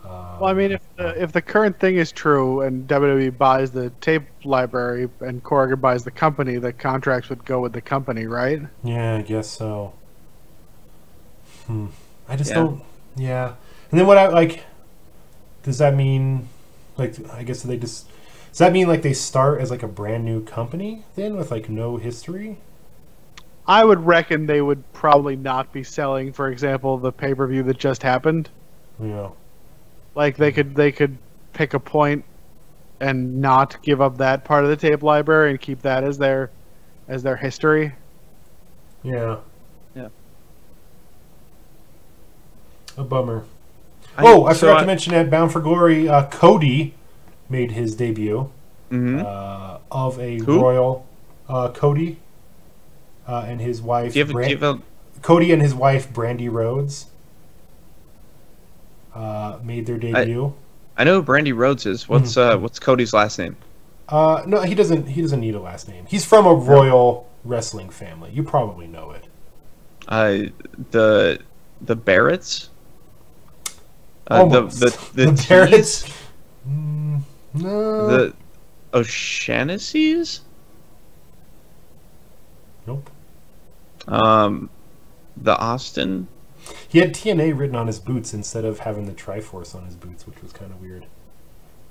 Well, I mean, if the current thing is true and WWE buys the tape library and Corgan buys the company, the contracts would go with the company, right? Yeah, I guess so. I just don't. Yeah. And then what I like? Does that mean? Like, I guess does that mean like they start as like a brand new company then with like no history? I would reckon they would probably not be selling, for example, the pay-per-view that just happened. Yeah. Like they could pick a point and not give up that part of the tape library and keep that as their history. Yeah. Yeah. A bummer. I forgot to mention at Bound for Glory, Cody made his debut of a royal. Cody and his wife. Cody and his wife Brandy Rhodes made their debut. I know who Brandy Rhodes is. What's Cody's last name? No, he doesn't need a last name. He's from a royal wrestling family? You probably know it. The Barretts. Almost. The Barretts. T's? No. The O'Shanassees? Nope. The Austin. He had TNA written on his boots instead of having the Triforce on his boots, which was kind of weird.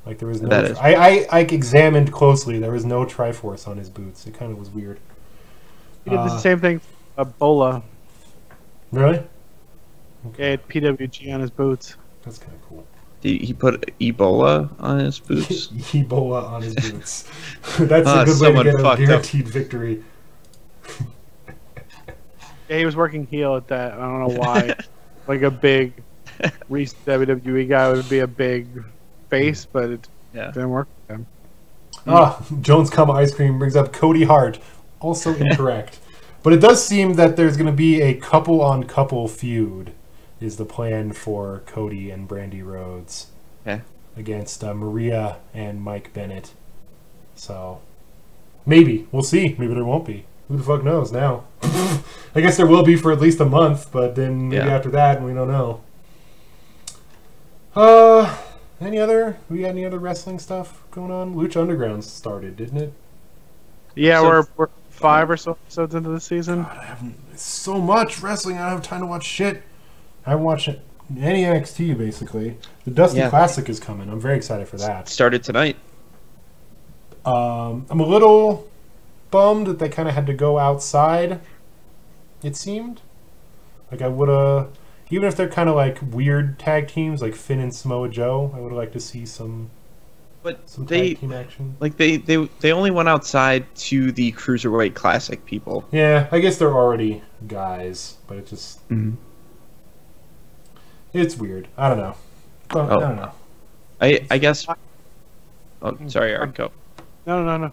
Like there was no. That is- I examined closely. There was no Triforce on his boots. It kind of was weird. He did the same thing. Ebola. Really? He Okay. had PWG on his boots. That's kind of cool. He put Ebola on his boots. Ebola on his boots. That's a good way to someone get a fucked up. guaranteed victory. Yeah, he was working heel at that. I don't know why. Like a big recent WWE guy would be a big face, but it didn't work for him. Jones Comma Ice Cream brings up Cody Hart. Also incorrect. But it does seem that there's going to be a couple-on-couple feud is the plan for Cody and Brandy Rhodes against Maria and Mike Bennett. So, maybe. We'll see. Maybe there won't be. Who the fuck knows now? I guess there will be for at least a month, but then maybe after that, we don't know. We got any other wrestling stuff going on? Lucha Underground started, didn't it? Yeah, So- we're 5 or so episodes into the season. God, I haven't. It's so much wrestling. I don't have time to watch shit. I haven't watched any NXT basically. The Dusty Classic is coming. I'm very excited for that. Started tonight. I'm a little bummed that they kind of had to go outside. It seemed like I would have, even if they're kind of like weird tag teams like Finn and Samoa Joe. I would like to see some tag team action. Like they only went outside to the Cruiserweight Classic people. Yeah, I guess they're already guys, but it just it's weird. I don't know. I don't know. I guess. Oh, sorry, Aaron. Go. No.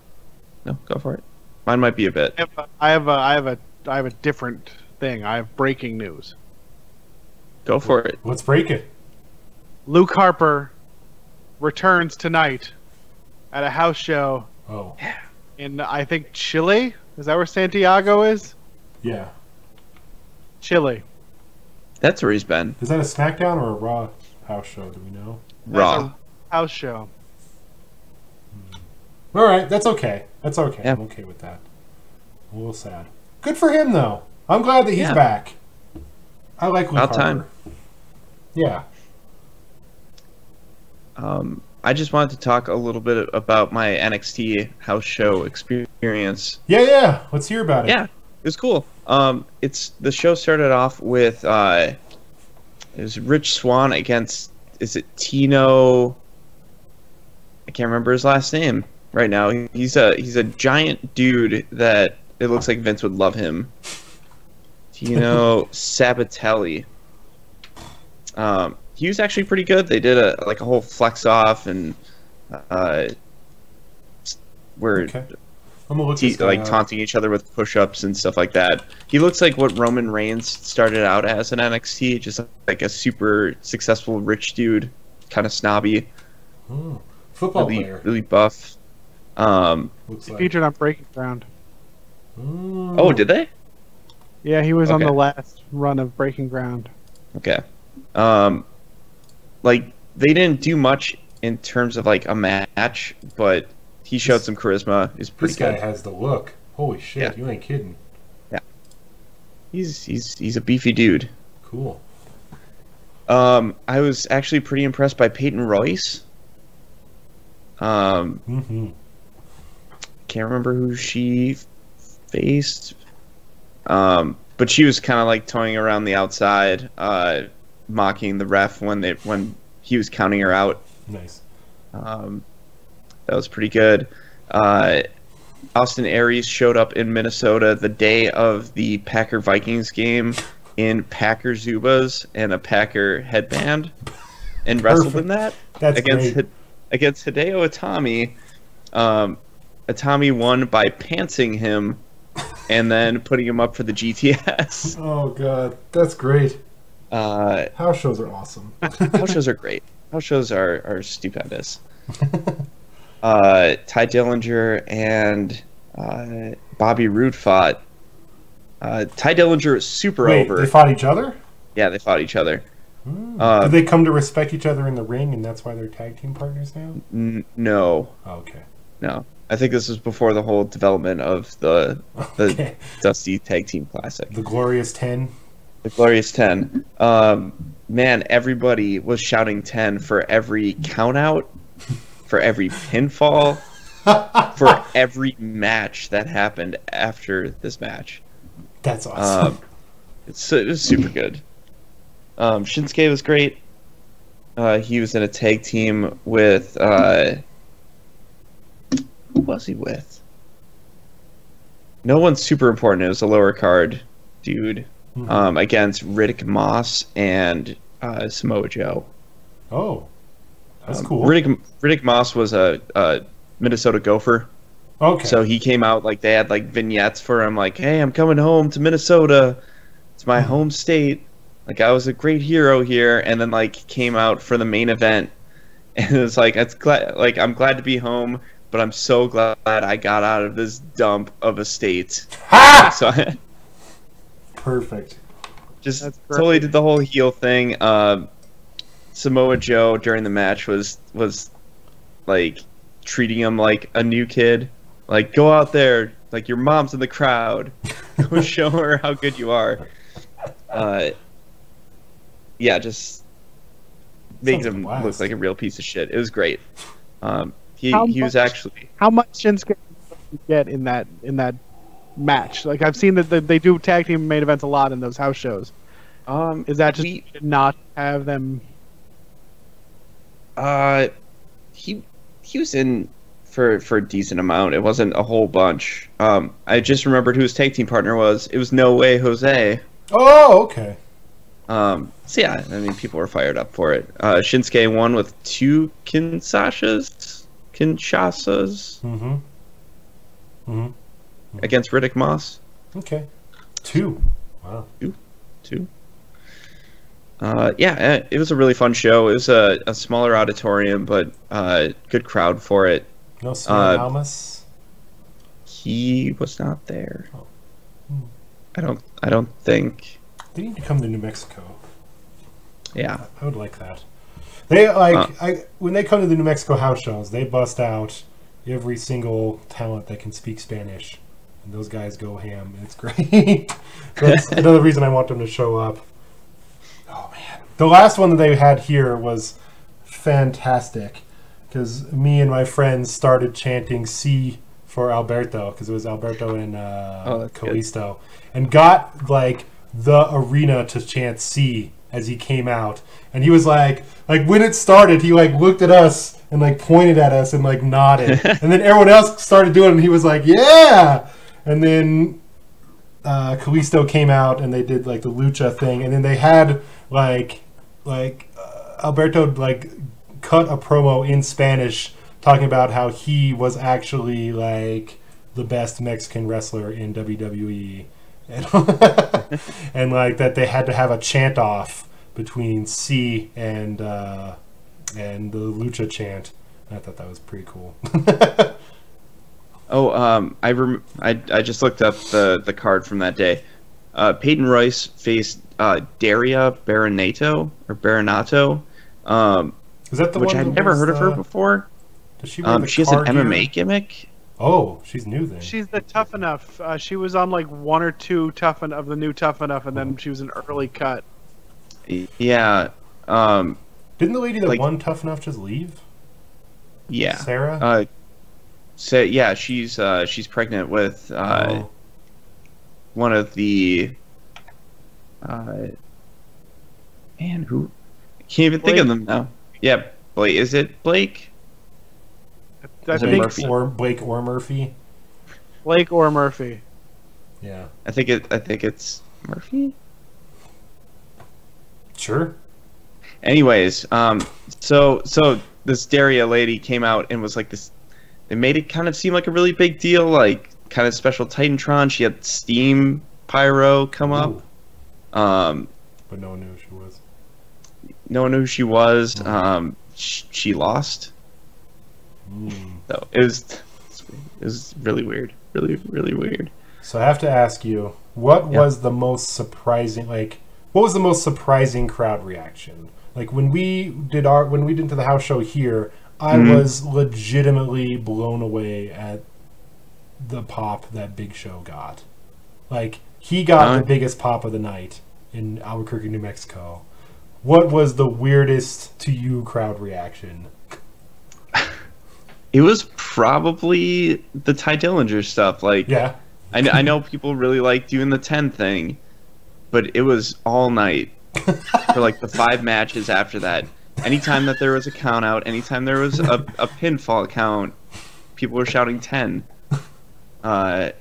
No, go for it. Mine might be a bit. I have a different thing. I have breaking news. Go for it. Let's break it. Luke Harper returns tonight at a house show Oh, in, I think, Chile. Is that where Santiago is? yeah. Chile. That's where he's been. Is that a SmackDown or a Raw house show? Do we know? Raw. That's a house show. All right, that's okay. That's okay. Yeah. I'm okay with that. A little sad. Good for him, though. I'm glad that he's back. I like Luke About Harper. time. Yeah. I just wanted to talk a little bit about my NXT house show experience. Yeah. Let's hear about it. Yeah, it was cool. The show started off with it was Rich Swann against, is it Tino? I can't remember his last name right now. He's a giant dude that it looks like Vince would love him. Tino Sabatelli. He was actually pretty good. They did a whole flex off and where Okay. I'm gonna look this guy up. taunting each other with push-ups and stuff like that. He looks like what Roman Reigns started out as in NXT, just like a super successful rich dude, kind of snobby, Oh, football player. really buff. Looks like. Featured on Breaking Ground. Oh, did they? Yeah, he was on Okay. the last run of Breaking Ground. Okay. Like they didn't do much in terms of like a match, but he showed some charisma. He's pretty This guy good. has the look. Holy shit! Yeah. You ain't kidding. He's a beefy dude. Cool. I was actually pretty impressed by Peyton Royce. Mm-hmm. Can't remember who she faced. But she was kind of like toying around the outside, mocking the ref when he was counting her out. Nice. That was pretty good. Austin Aries showed up in Minnesota the day of the Packer Vikings game in Packer Zubas and a Packer headband, and wrestled in that That's against great. against Hideo Itami. Itami won by pantsing him and then putting him up for the GTS. Oh god, that's great. House House shows are awesome. shows are great. House shows are stupendous. Ty Dillinger and Bobby Roode fought. Ty Dillinger was super Wait, over. they fought each other? Yeah, they fought each other. Did they come to respect each other in the ring, and that's why they're tag team partners now? No. Oh, okay. No. I think this was before the whole development of the Okay. Dusty Tag Team Classic. The Glorious 10? The Glorious 10. Man, everybody was shouting 10 for every count out, for every pinfall, for every match that happened after this match. That's awesome. It was super good. Shinsuke was great. He was in a tag team with who was he with? No one's super important. It was a lower card dude against Riddick Moss and Samoa Joe. Oh, that's cool. Riddick Moss was a Minnesota Gopher. Okay. So he came out, like, they had like vignettes for him, like, hey, I'm coming home to Minnesota. It's my home state. Like, I was a great hero here, and then like came out for the main event, and it was like, I'm glad to be home, but I'm so glad I got out of this dump of a state. Ha! So I Perfect. just totally did the whole heel thing. Samoa Joe during the match was like treating him like a new kid. Like, go out there, like your mom's in the crowd. Go show her how good you are. Yeah, just makes him look like a real piece of shit. It was great. He was actually. How much Shinsuke did you get in that match? Like, I've seen that they do tag team main events a lot in those house shows. Is that just not have them? He was in for a decent amount. It wasn't a whole bunch. I just remembered who his tag team partner was. It was No Way Jose. Oh, okay. So yeah, I mean, people were fired up for it. Shinsuke won with 2 Kinshasas against Riddick Moss. Okay. 2. Wow. 2. Yeah, it was a really fun show. It was a smaller auditorium, but good crowd for it. No Cien Almas? He was not there. Oh. I don't think. They need to come to New Mexico. Yeah, I would like that. They when they come to the New Mexico house shows, they bust out every single talent that can speak Spanish, and those guys go ham. And it's great. That's another reason I want them to show up. Oh man, the last one that they had here was fantastic because me and my friends started chanting "C" for Alberto because it was Alberto and Kalisto, and got like the arena to chant "C" as he came out, and he was like when it started, he like looked at us and like pointed at us and like nodded, and then everyone else started doing it, and he was like, "Yeah!" And then Kalisto came out and they did like the lucha thing, and then they had like Alberto like cut a promo in Spanish talking about how he was actually like the best Mexican wrestler in WWE. And like that they had to have a chant off between C and the lucha chant. I thought that was pretty cool. I just looked up the card from that day. Peyton Royce faced Daria Baranato. Is that the which one I'd never heard of her before. Does she she has an MMA gimmick. Oh, she's new then. She's the Tough Enough. She was on like 1 or 2 of the new Tough Enough, and then she was an early cut. Yeah. Didn't the lady that won Tough Enough just leave? Yeah. Sarah? Yeah, she's pregnant with one of the man, who I can't even think of them now. Yeah, Blake. Is it Blake? I think Murphy? Or Blake or Murphy? Blake or Murphy. Yeah. I think it's Murphy. Sure. Anyways, so this Daria lady came out and was like this. They made it kind of seem like a really big deal, like kind of special Titantron. She had steam pyro come up. But no one knew who she was. No one knew who she was. She lost. So it was It was really weird. Really, really weird. So I have to ask you, what was the most surprising? What was the most surprising crowd reaction? Like when we did into the house show here, I was legitimately blown away at the pop that Big Show got. Like he got the biggest pop of the night in Albuquerque, New Mexico. What was the weirdest to you crowd reaction? It was probably the Ty Dillinger stuff. Like, yeah, I know people really like doing the 10 thing, but it was all night for like the 5 matches after that. Anytime that there was a count out, anytime there was a pinfall count, people were shouting 10. So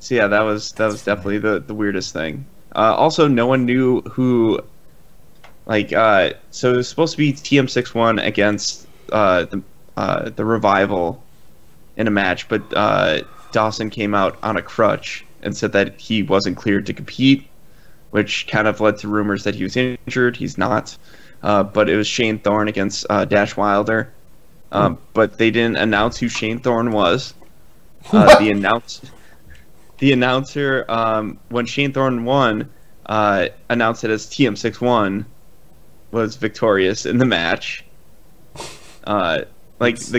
yeah, that was definitely the weirdest thing. Also, no one knew who. Like, so it was supposed to be TM61 against the Revival in a match, but Dawson came out on a crutch and said that he wasn't cleared to compete, which kind of led to rumors that he was injured. He's not. But it was Shane Thorne against Dash Wilder. But they didn't announce who Shane Thorne was. The announcer, when Shane Thorne won, announced it as TM61 was victorious in the match. The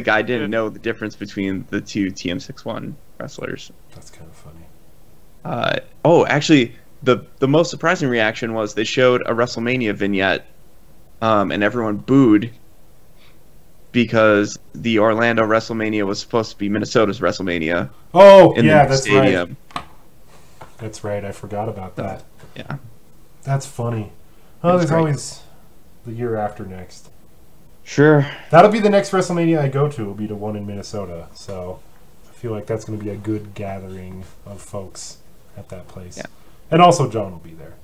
guy didn't know the difference between the two TM61 wrestlers. That's kind of funny. Actually, the most surprising reaction was they showed a WrestleMania vignette, and everyone booed because the Orlando WrestleMania was supposed to be Minnesota's WrestleMania. Oh, in yeah, the that's stadium. right. That's right. I forgot about that. Yeah. That's funny. Oh, there's always the year after next. Sure. That'll be the next WrestleMania I go to. Will be the one in Minnesota. So I feel like that's going to be a good gathering of folks at that place. Yeah. And also John will be there.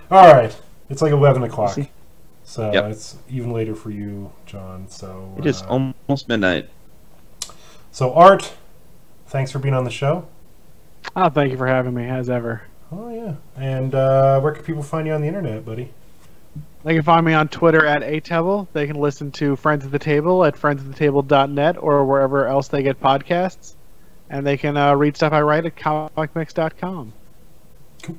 All right. It's like 11 o'clock. So it's even later for you, John. So it is almost midnight. So Art, thanks for being on the show. Oh, thank you for having me, as ever. Oh, yeah. And where can people find you on the internet, buddy? They can find me on Twitter at @Atebble. They can listen to Friends at the Table at friendsattetable.net or wherever else they get podcasts. And they can read stuff I write at comicmix.com. Cool.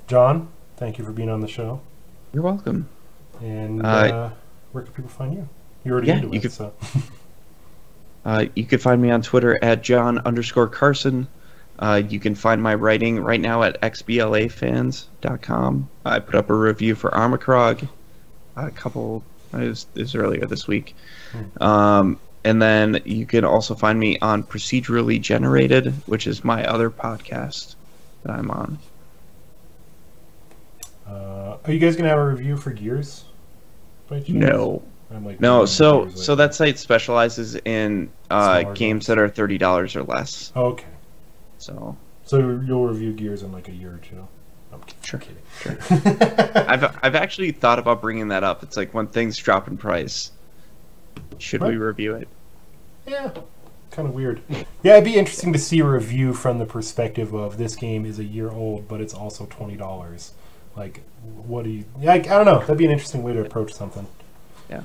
John, thank you for being on the show. You're welcome. And where can people find you? You're already into it, so. You could find me on Twitter at John_Carson. You can find my writing right now at xblafans.com. I put up a review for Armacrog it was earlier this week. And then you can also find me on Procedurally Generated, which is my other podcast that I'm on. Are you guys going to have a review for Gears? By chance? No. No, so that site specializes in games that are $30 or less. Okay. So you'll review Gears in like a year or two. I'm kidding. Sure. I've actually thought about bringing that up. It's like when things drop in price, should we review it? Yeah, kind of weird. Yeah, it'd be interesting to see a review from the perspective of this game is a year old, but it's also $20. Like, what do you? Yeah, I don't know. That'd be an interesting way to approach something. Yeah.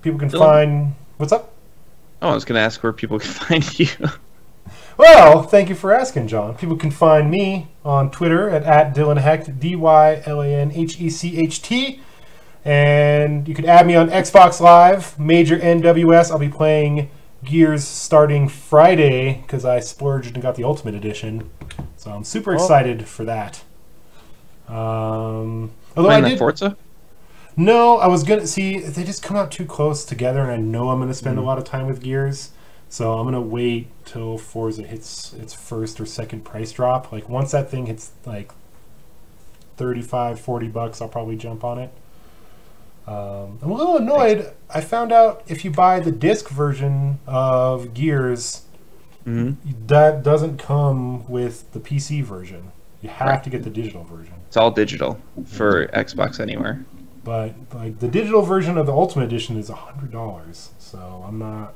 People can find. What's up? Oh, I was going to ask where people can find you. Well, thank you for asking, John. People can find me on Twitter at DylanHecht, DylanHecht. And you can add me on Xbox Live, Major NWS. I'll be playing Gears starting Friday because I splurged and got the Ultimate Edition. So I'm super excited for that. Although I did Forza? No, I was gonna see they just come out too close together, and I know I'm gonna spend a lot of time with Gears, so I'm gonna wait till Forza hits its first or second price drop. Like once that thing hits like $35-40, I'll probably jump on it. I'm a little annoyed. I found out if you buy the disc version of Gears, that doesn't come with the PC version. You have to get the digital version. It's all digital for Xbox Anywhere. But like the digital version of the Ultimate Edition is $100, so I'm not.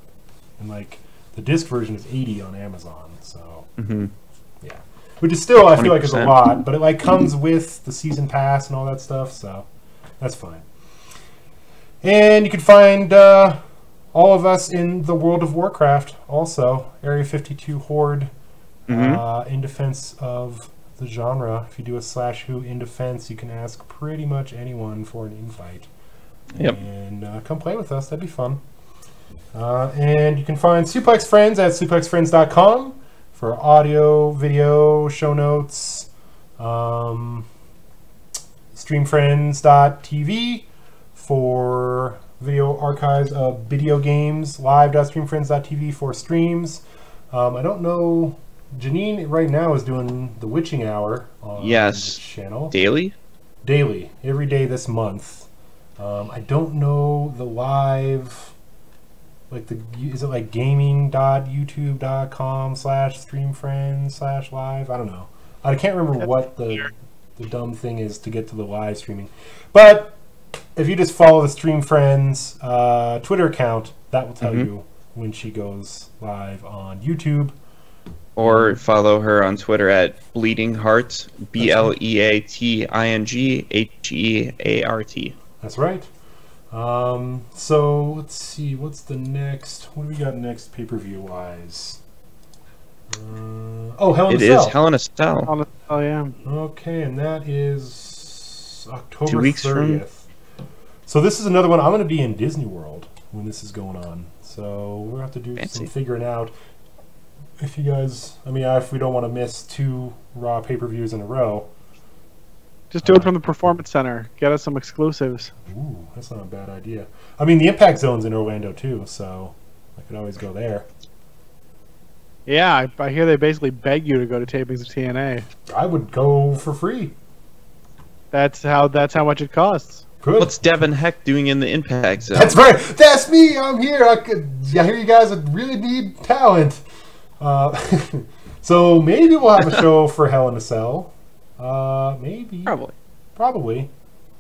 And like the disc version is $80 on Amazon, so yeah, which is still I feel like is a lot. But it like comes with the season pass and all that stuff, so that's fine. And you can find all of us in the World of Warcraft also. Area 52 Horde in defense of the genre. If you do a /who in defense, you can ask pretty much anyone for an invite. Yep. And come play with us. That'd be fun. And you can find Suplex Friends at suplexfriends.com for audio, video, show notes. Streamfriends.tv for video archives of video games. Live.streamfriends.tv for streams. I don't know. Janine right now is doing the Witching Hour on the channel. Daily, every day this month. I don't know the live. Like is it like gaming.youtube.com/streamfriends/live? I don't know. I can't remember what the dumb thing is to get to the live streaming. But if you just follow the Stream Friends Twitter account, that will tell you when she goes live on YouTube. Or follow her on Twitter at Bleeding Heart, BLEATINGHEART. That's right. So let's see, what's the next? What do we got next pay-per-view wise? Hell in a Cell. It is Hell in a Cell. Oh yeah. Okay, and that is October 2 weeks 30th. So this is another one. I'm going to be in Disney World when this is going on. So we'll have to do some figuring out. If you guys, if we don't want to miss 2 Raw pay-per-views in a row. Just do it from the Performance Center. Get us some exclusives. Ooh, that's not a bad idea. The Impact Zone's in Orlando too, so I could always go there. Yeah, I hear they basically beg you to go to tapings of TNA. I would go for free. That's how much it costs. Good. What's Devin Heck doing in the Impact Zone? That's right. That's me. I'm here. I hear you guys really need talent. So maybe we'll have a show for Hell in a Cell. Maybe. Probably.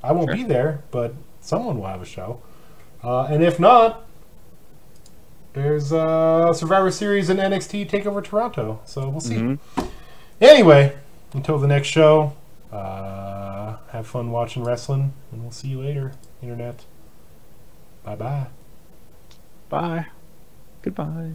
I won't be there, but someone will have a show. And if not, there's Survivor Series and NXT TakeOver Toronto. So we'll see. Anyway, until the next show, have fun watching wrestling, and we'll see you later, Internet. Bye-bye. Bye. Goodbye.